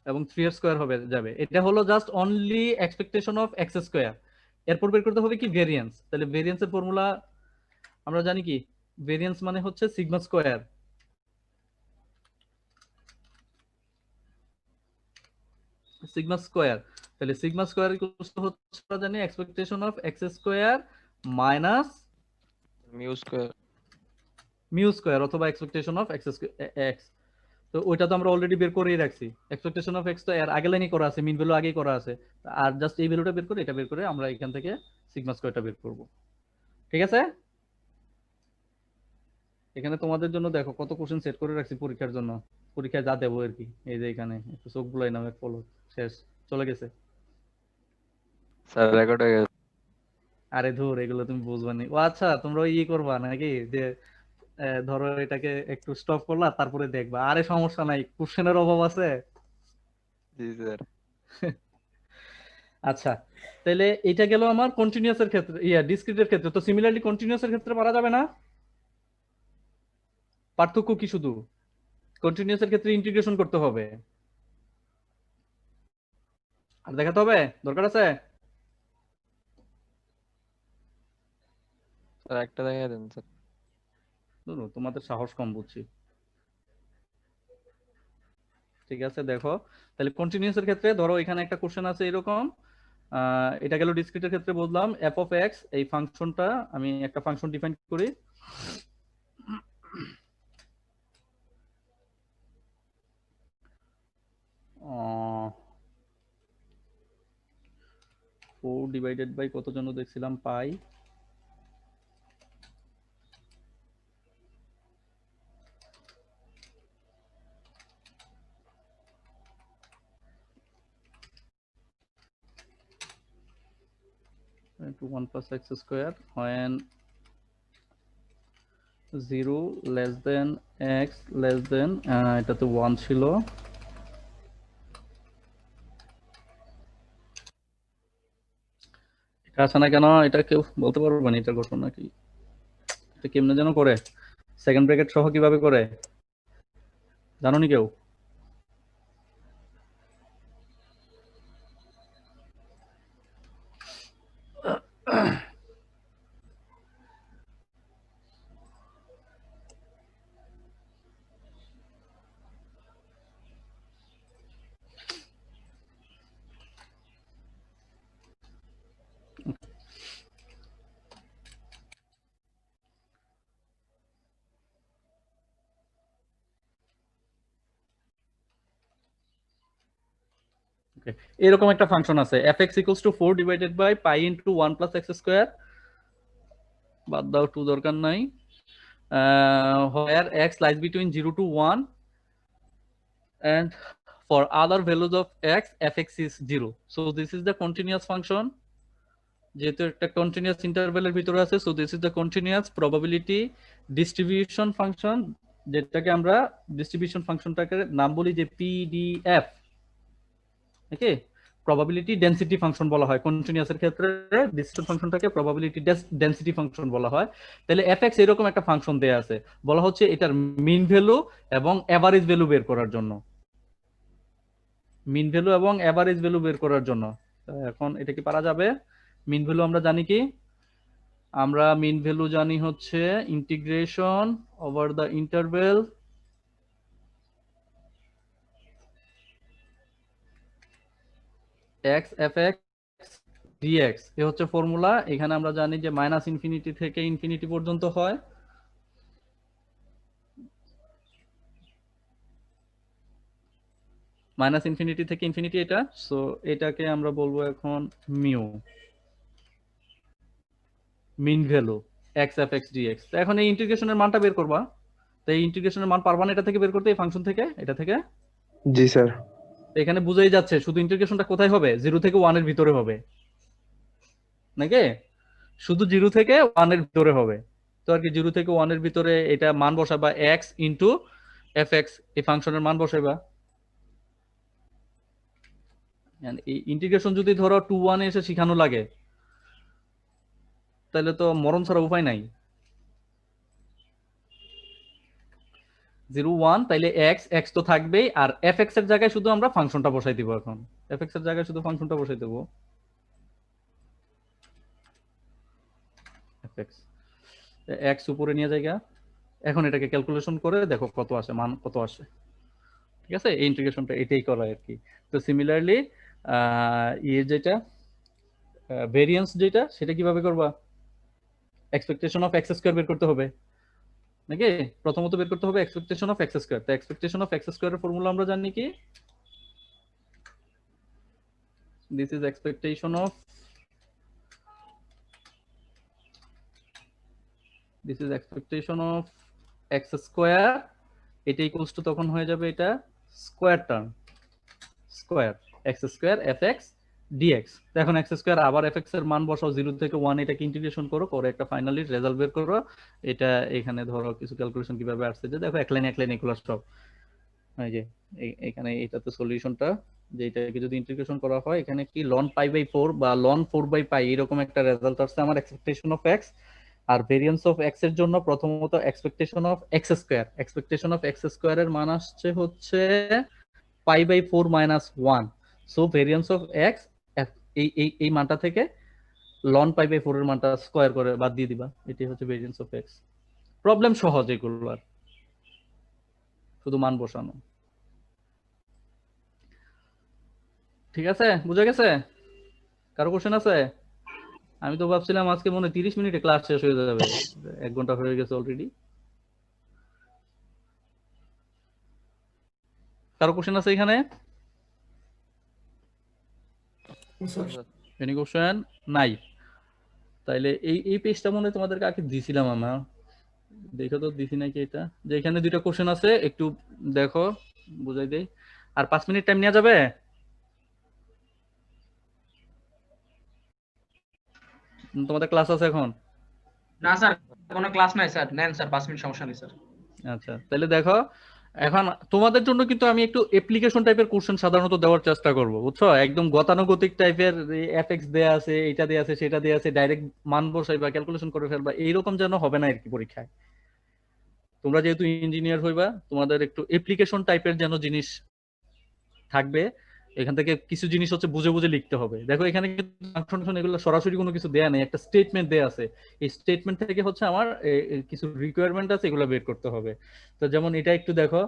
এবং 3 এর স্কয়ার হবে যাবে। এটা হলো just only expectation of x square. এরপর বের করতে হবে কি ভেরিয়েন্স। তাহলে ভেরিয়েন্সের ফর্মুলা আমরা জানি কি? ভেরিয়েন্স মানে হচ্ছে সিগমা স্কয়ার। সিগমা স্কয়ার, তাহলে সিগমা স্কয়ার হচ্ছে আমরা জানি expectation of x square minus
mu square.
Mu square অথবা এক্সপেকটেশন অফ এক্স এক্স। তো ওইটা তো আমরা অলরেডি বের করেই রাখছি। এক্সপেকটেশন অফ এক্স তো এর আগে লাইনই করা আছে, মিন ভ্যালু আগেই করা আছে। আর জাস্ট এই ভ্যালুটা বের করে এটা বের করে আমরা এখান থেকে সিগমা স্কয়ারটা বের করব। ঠিক আছে? এখানে তোমাদের জন্য দেখো কত কোশ্চেন সেট করে রাখছি পরীক্ষার জন্য, পরীক্ষায় যা দেবো আর কি। এই যে এখানে একটু চোখ বুলাই নাও, এক ফলো শেষ, চলে গেছে।
স্যার রেকর্ড হয়ে গেছে।
আরে ধুর, এগুলো তুমি বুঝবানি। ও আচ্ছা, তোমরা ইয়ে করবা নাকি যে ধরো এটাকে একটু স্টপ করলা তারপরে দেখবা। আরে সমস্যা নাই, কোশ্চেনের অভাব আছে।
জি স্যার।
আচ্ছা, তাহলে এটা গেল আমার কন্টিনিউয়াস এর ক্ষেত্রে, ডিসক্রিটের ক্ষেত্রে। তো সিমিলারলি কন্টিনিউয়াস এর ক্ষেত্রে পারা যাবে না? পার্থক্য কি শুধু? কন্টিনিউয়াস এর ক্ষেত্রে ইন্টিগ্রেশন করতে হবে। আর দেখাতে হবে দরকার আছে?
স্যার একটা দেখাই দেন স্যার।
ধরো তোমাদের সাহস কম বুঝছি। ঠিক আছে, দেখো তাহলে কন্টিনিউয়াস এর ক্ষেত্রে ধরো এখানে একটা কোশ্চেন আছে এরকম। এটা গেল ডিসক্রিটের ক্ষেত্রে বললাম এফ অফ এক্স, এই ফাংশনটা আমি একটা ফাংশন ডিফাইন করি। ফোর ডিভাইডেড বাই কত জন্য দেখছিলাম, পাই। to 1 plus x square when 0 less than x less than এটা তো 1 ছিল, এটা আসে না কেন? এটা কেউ বলতে পারবে না এটা ঘটনা কি? এটা কেমনে যেন করে? সেকেন্ড ব্র্যাকেট সহ কিভাবে করে জানো নি কেউ? এরকম একটা ফাংশন আছে fx equals to 4 divided by pi into 1 plus x square, বাদ দাও, 2 দরকার নাই, where x lies between 0 to 1 and for other values of x fx is 0. So this is the continuous function, যেহেতু একটা কন্টিনিউয়াস ইন্টারভ্যালের ভিতরে আছে, so this is the continuous probability distribution function, যেটাকে আমরা ডিস্ট্রিবিউশন ফাংশনটাকে নাম বলি যে pdf। ওকে, প্রবাবিলিটি ডেনসিটি ফাংশন বলা হয় কন্টিনিউয়াসের ক্ষেত্রে, ডিস্ট্রিবিউশন ফাংশনটাকে প্রবাবিলিটি ডেনসিটি ফাংশন বলা হয়। তাহলে fx এরকম একটা ফাংশন দেয়া আছে, বলা হচ্ছে এটার মিন ভ্যালু এবং এভারেজ ভ্যালু বের করার জন্য, মিন ভ্যালু এবং এভারেজ ভ্যালু বের করার জন্য। এখন এটা কি পারা যাবে? মিন ভ্যালু আমরা জানি কি? আমরা মিন ভ্যালু জানি হচ্ছে integration over the interval x fx dx, এ হচ্ছে ফর্মুলা। এখানে আমরা জানি যে মাইনাস ইনফিনিটি থেকে ইনফিনিটি পর্যন্ত হয়, মাইনাস ইনফিনিটি থেকে ইনফিনিটি এটা। সো এটাকে আমরা বলবো এখন mu, mean value x fx dx। তো এখন এই ইন্টিগ্রেশনের মানটা বের করবা, তো এই ইন্টিগ্রেশনের মান পারবা না এটা থেকে বের করতে, এই ফাংশন থেকে, এটা থেকে।
জি স্যার।
এখানে বুঝাই যাচ্ছে শুধু ইন্টিগ্রেশনটা কোথায় হবে, 0 থেকে 1 এর ভিতরে হবে নাকি? শুধু 0 থেকে 1 এর ভিতরে হবে। তো আর কি 0 থেকে 1 এর ভিতরে এটা মান বসাবা x ইনটু fx, এই ফাংশনের মান বসাইবা। এই ইন্টিগ্রেশন যদি ধরো 2 1 এ এসে শিখানো লাগে তাহলে তো মরণ ছাড়া উপায় নাই। 0 1 তাইলে x তো থাকবেই, আর fx এর জায়গায় শুধু আমরা ফাংশনটা বসাই দিব। এখন fx এর জায়গায় শুধু ফাংশনটা বসাই দেব, fx x উপরে নিয়ে জায়গা। এখন এটাকে ক্যালকুলেশন করে দেখো কত আসে, মান কত আসে। ঠিক আছে, এই ইন্টিগ্রেশনটা এটাই করা আর কি। তো সিমিলারলি যেটা ভেরিয়েন্স যেটা, সেটা কিভাবে করবা? এক্সপেকটেশন অফ x স্কয়ার বের করতে হবে নাকি? প্রথমত বের করতে হবে এক্সপেকটেশন অফ x স্কয়ার। তো এক্সপেকটেশন অফ x স্কয়ারের ফর্মুলা আমরা জানি কি? This is expectation of x square, এটা ইকুয়ালস টু তখন হয়ে যাবে এটা square term, square x square fx dx। এখন x স্কয়ার আবার fx এর মান বসাও 0 থেকে 1, এটাকে ইন্টিগ্রেশন করো, করে একটা ফাইনালি রেজাল্ট বের করো। এটা এখানে ধরো কিছু ক্যালকুলেশন কিভাবে আসছে যে দেখো এক লাইন এগুলো সব এই যে এখানে এটা তো সলিউশনটা, যে এটাকে যদি ইন্টিগ্রেশন করা হয় এখানে কি ln π/4 বা ln 4/π এরকম একটা রেজাল্ট আসছে আমার এক্সপেকটেশন অফ x। আর ভেরিয়েন্স অফ x এর জন্য প্রথমত expectation of x square, expectation of x স্কয়ারের মান আসছে হচ্ছে π/4 - 1। সো ভেরিয়েন্স অফ x এই মানটা থেকে ln π/4 এর মানটা স্কয়ার করে বাদ দিয়ে দিবা, এটাই হচ্ছে ভেরিয়েন্স অফ x। প্রবলেম সহজ এগুলো, আর শুধু মান বসানো। ঠিক আছে, বুঝা গেছে? কারো কোশ্চেন আছে? আমি তো ভাবছিলাম আজকে মনে 30 মিনিটে ক্লাস শেষ হয়ে যাবে, 1 ঘন্টা হয়ে গেছে অলরেডি। কারো কোশ্চেন আছে এখানে? এনি কোশ্চেন নাই? তাইলে এই পেজটা মনে হয় তোমাদেরকে আগে দিছিলাম আমরা, দেখো তো দিছি নাকি এটা, যে এখানে দুইটা কোশ্চেন আছে, একটু দেখো বুঝাই দেই। আর 5 মিনিট টাইম নেওয়া যাবে? তোমাদের ক্লাস আছে এখন?
না স্যার, কোনো ক্লাস নাই স্যার, নেন স্যার 5 মিনিট, সমস্যা নেই স্যার।
আচ্ছা, তাহলে দেখো এখন তোমাদের জন্য কিন্তু আমি একটু অ্যাপ্লিকেশন টাইপের কোশ্চেন সাধারণত দেওয়ার চেষ্টা করব, বুঝছো? একদম গতানুগতিক টাইপের এফএক্স দেয়া আছে, এটা দেয়া আছে, সেটা দেয়া আছে, ডাইরেক্ট মান বসাইবা, ক্যালকুলেশন করে ফেলবা, এইরকম যেন হবে না আর কি পরীক্ষায়। তোমরা যেহেতু ইঞ্জিনিয়ার হইবা, তোমাদের একটু অ্যাপ্লিকেশন টাইপের যেন জিনিস থাকবে। এখান থেকে কিছু জিনিস হচ্ছে বুঝে বুঝে লিখতে হবে। দেখো এখানে ফাংশন এগুলো সরাসরি কোনো কিছু দেয়া নেই, একটা স্টেটমেন্ট দেয়া আছে। এই স্টেটমেন্ট থেকে হচ্ছে আমার কিছু রিকোয়ারমেন্ট আছে, এগুলো বের করতে হবে। তো যেমন এটা একটু দেখো,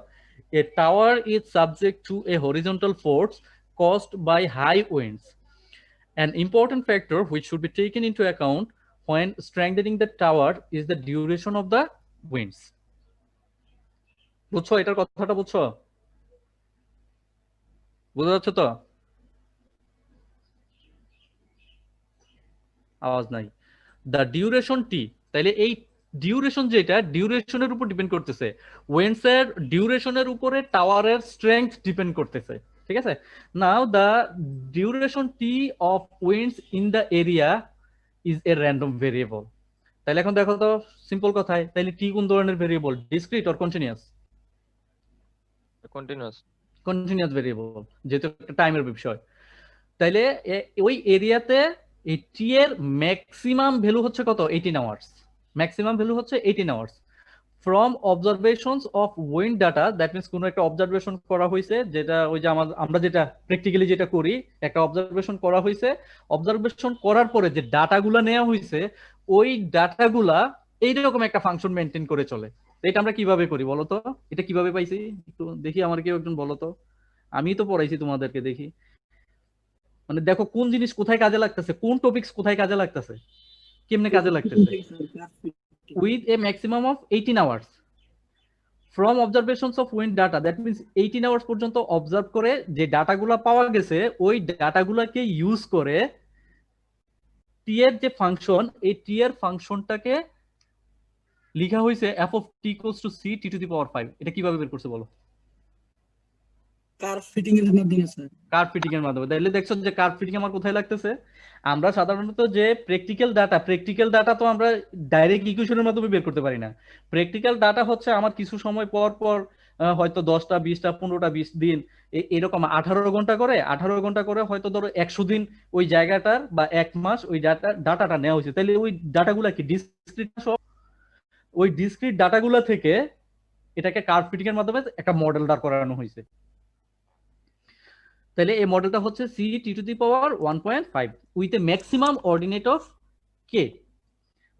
a tower is subject to a horizontal force caused by high winds. An important factor which should be taken into account when strengthening the tower is the duration of the winds. বুঝছো এটার কথাটা? বুঝছো? বুঝা যাচ্ছে তো? আওয়াজ নাই। The duration টি, তাইলে এই ডিউরেশন যেটা, ডিউরেশনের উপর ডিপেন্ড করতেছে। ওয়েন্ডস এর ডিউরেশনের উপরে টাওয়ারের স্ট্রেংথ ডিপেন্ড করতেছে, ঠিক আছে? Now the duration T of winds in the area is a random variable. তাহলে এখন দেখো তো সিম্পল কথায়, তাহলে টি কোন ধরনের variable, discrete or continuous?
Continuous.
Continuous variable, যেহেতু একটা টাইমের বিষয়। তাইলে ওই এরিয়াতে এই টি এর ম্যাক্সিমাম ভ্যালু হচ্ছে কত? 18 আওয়ার্স। ম্যাক্সিমাম ভ্যালু হচ্ছে 18 hours from observations of wind data. That means কোনো একটা অবজারভেশন করা হয়েছে, যেটা ওই যে আমরা যেটা প্র্যাকটিক্যালি যেটা করি, একটা অবজারভেশন করা হয়েছে। অবজারভেশন করার পরে যে ডাটাগুলা নেওয়া হয়েছে, ওই ডাটাগুলা এইরকম একটা ফাংশন মেনটেন করে চলে। এটা আমরা কিভাবে করি বলো তো? এটা কিভাবে পাইছি একটু দেখি, আমার কেউ একজন বলো তো। আমি তো পড়াইছি তোমাদেরকে, দেখি মানে দেখো কোন জিনিস কোথায় কাজে লাগতেছে, কোন টপিকস কোথায় কাজে লাগতেছে, কেমনে কাজে লাগতেছে। With a maximum of 18 hours from observations of wind data. That means 18 hours পর্যন্ত অবজার্ভ করে যে ডাটাগুলা পাওয়া গেছে, ওই ডাটাগুলাকে ইউজ করে টি এর যে ফাংশন, এই টি এর ফাংশনটাকে লেখা হয়েছে f of t equals to c t to the power 5। এটা কিভাবে বের করছে বলো?
কার্ভ ফিটিং এর মাধ্যমে স্যার।
কার্ভ ফিটিং এর মাধ্যমে। তাহলে দেখছো যে কার্ভ ফিটিং আমার কোথায় লাগতেছে? আমরা সাধারণত যে প্র্যাকটিক্যাল ডাটা তো আমরা ডাইরেক্ট ইকুয়েশনের মাধ্যমে বের করতে পারি না। প্র্যাকটিক্যাল ডাটা হচ্ছে আমার কিছু সময় পর পর হয়তো 10টা 20টা 15টা 20 দিন এরকম 18 ঘন্টা করে হয়তো ধরো 100 দিন ওই জায়গাটার বা 1 মাস ওই ডাটাটা নেওয়া হয়েছে। তাহলে ওই ডাটাগুলা কি ডিসক্রিট? ওই ডিসক্রিট ডাটাগুলা থেকে এটাকে কার্ভ ফিটিং এর মাধ্যমে একটা মডেল দাঁড় করানো হয়েছে। তাহলে এই মডেলটা হচ্ছে C T to the power 1.5 with a maximum ordinate of K.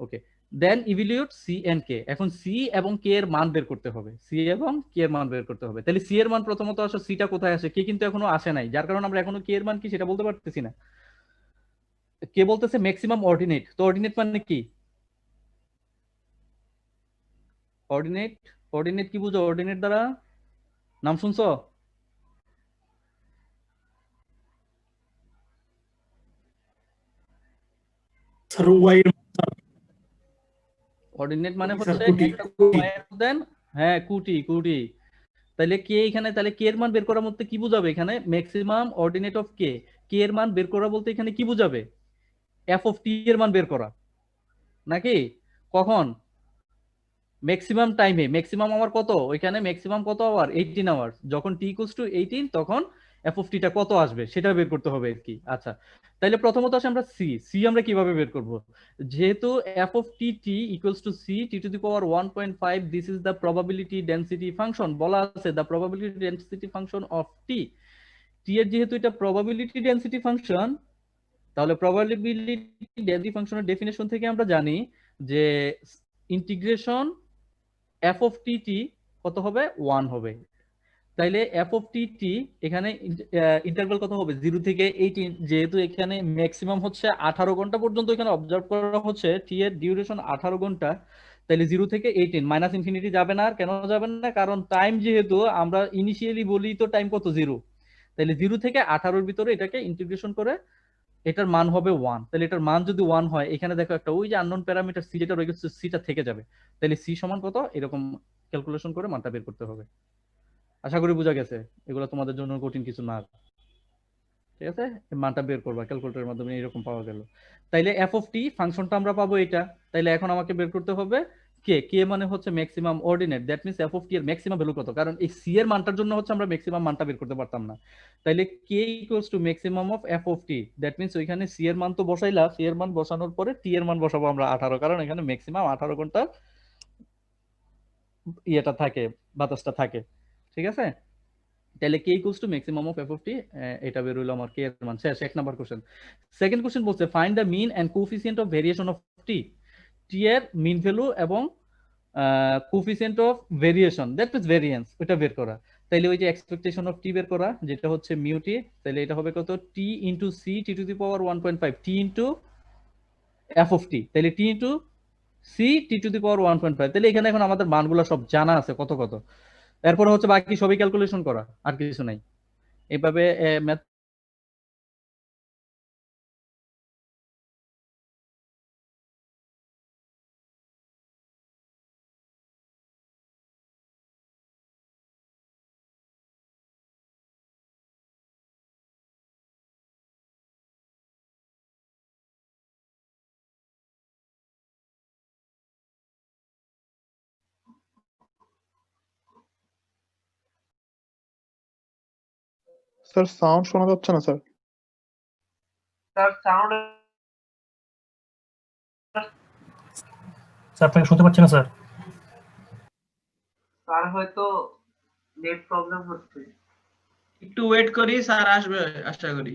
Okay, then evaluate C and K. এখন সি এবং কে এর মান বের করতে হবে, সি এবং কে এর মান বের করতে হবে। তাহলে সি এর মান প্রথমত আসলে সিটা কোথায় আসে, কে কিন্তু এখনো আসে নাই, যার কারণে আমরা এখনো কে এর মান কি সেটা বলতে পারতেছি না। কে বলতেছে ম্যাক্সিমাম অর্ডিনেট, তো অর্ডিনেট মানে কি? অর্ডিনেট কি বুঝো? অর্ডিনেট দ্বারা নাম শুনছো?
স্যার ওয়াই এর
অর্ডিনেট মানে
স্যার
হচ্ছে
কুটি,
একটা
কুটি।
দেন, হ্যাঁ কুটি। তাহলে কে এখানে, তাহলে কে এর মান বের করা বলতে কি বুঝাবে এখানে? ম্যাক্সিমাম অর্ডিনেট অফ কে। কে এর মান বের করা বলতে এখানে কি বুঝাবে? এফ অফ টি এর মান বের করা, নাকি? কখন? ম্যাক্সিমাম টাইমে। ম্যাক্সিমাম আওয়ার কত ওইখানে? ম্যাক্সিমাম কত আওয়ার? 18 আওয়ার। যখন টি ইকুয়ালস টু 18 তখন এফ অফ টিটা কত আসবে সেটা বের করতে হবে আর কি। আচ্ছা, তাহলে প্রথমত আসে আমরা সি আমরা কিভাবে বের করব? যেহেতু F of T T equals to C T to the power 1.5, this is the probability density function. বলা আছে the probability density function of T. T এর যেহেতু এটা প্রবাবিলিটি ডেনসিটি ফাংশন, তাহলে প্রবাবিলিটি ডেনসিটি ফাংশনের ডেফিনেশন থেকে আমরা জানি যে integration F of T T কত হবে? 1 হবে। তাইলে এফ অফ টি টি এখানে ইন্টারভ্যাল কত হবে? 0 থেকে 18। যেহেতু এখানে ম্যাক্সিমাম হচ্ছে 18 ঘন্টা পর্যন্ত এখানে অবজার্ভ করা হচ্ছে, টি এর ডিউরেশন 18 ঘন্টা। তাহলে 0 থেকে 18, মাইনাস ইনফিনিটি যাবে না। আর কেন যাবে না? কারণ টাইম যেহেতু আমরা ইনিশিয়ালি বলি তো টাইম কত? 0। তাহলে 0 থেকে 18 ভিতরে এটাকে ইন্টিগ্রেশন করে এটার মান হবে 1। তাহলে এটার মান যদি 1 হয়, এখানে দেখো একটা ওই যে আননোন প্যারামিটার সি যেটা রয়ে গেছে, সিটা থেকে যাবে। তাহলে সি সমান কত? এরকম ক্যালকুলেশন করে মানটা বের করতে হবে। আশা করি বোঝা গেছে, এগুলো তোমাদের জন্য কঠিন কিছু না। ঠিক আছে, এই মানটা বের করবা ক্যালকুলেটরের মাধ্যমে, এরকম পাওয়া গেল। তাইলে এফ অফ টি ফাংশনটা আমরা পাবো এটা। তাইলে এখন আমাকে বের করতে হবে কে, কে মানে হচ্ছে maximum ordinate, that means F of T এর ম্যাক্সিমাম ভ্যালু কত, কারণ এই সি এর মানটার জন্য হচ্ছে আমরা ম্যাক্সিমাম মানটা বের করতে পারতাম না। তাইলে K equals to maximum of F of T, that means ওইখানে সি এর মান তো বসাইলা, সি এর মান বসানোর পরে টি এর মান বসাবো আমরা 18, কারণ এখানে ম্যাক্সিমাম 18 ঘন্টা ইয়েটা থাকে, বাতাসটা থাকে। ঠিক আছে, তাহলে K equals to maximum of F of T, এটা বের হইলো আমার কে এর মান। শেষ, 1 নাম্বার কোশ্চেন। সেকেন্ড কোশ্চেন বলছে find the mean and coefficient of variation of T, T এর মিন ভ্যালু এবং coefficient of variation, that means variance, ওটা বের করা। তাইলে ওই যে এক্সপেকটেশন অফ টি বের করা, যেটা হচ্ছে মিউ টি, তাহলে এটা হবে কত, T into C T to the power 1.5 T into F of T, তাহলে T into C T to the power 1.5। তাহলে এখানে এখন আমাদের মানগুলো সব জানা আছে কত কত, এরপরে হচ্ছে বাকি সবই ক্যালকুলেশন করা, আর কিছু নাই। এইভাবে ম্যাথ
স্যার সাউন্ড শোনা যাচ্ছে না স্যার।
স্যার আপনাকে শুনতে পাচ্ছি না স্যার।
স্যার হয়তো নেট প্রবলেম হচ্ছে, একটু ওয়েট করি, স্যার আসবে আশা করি।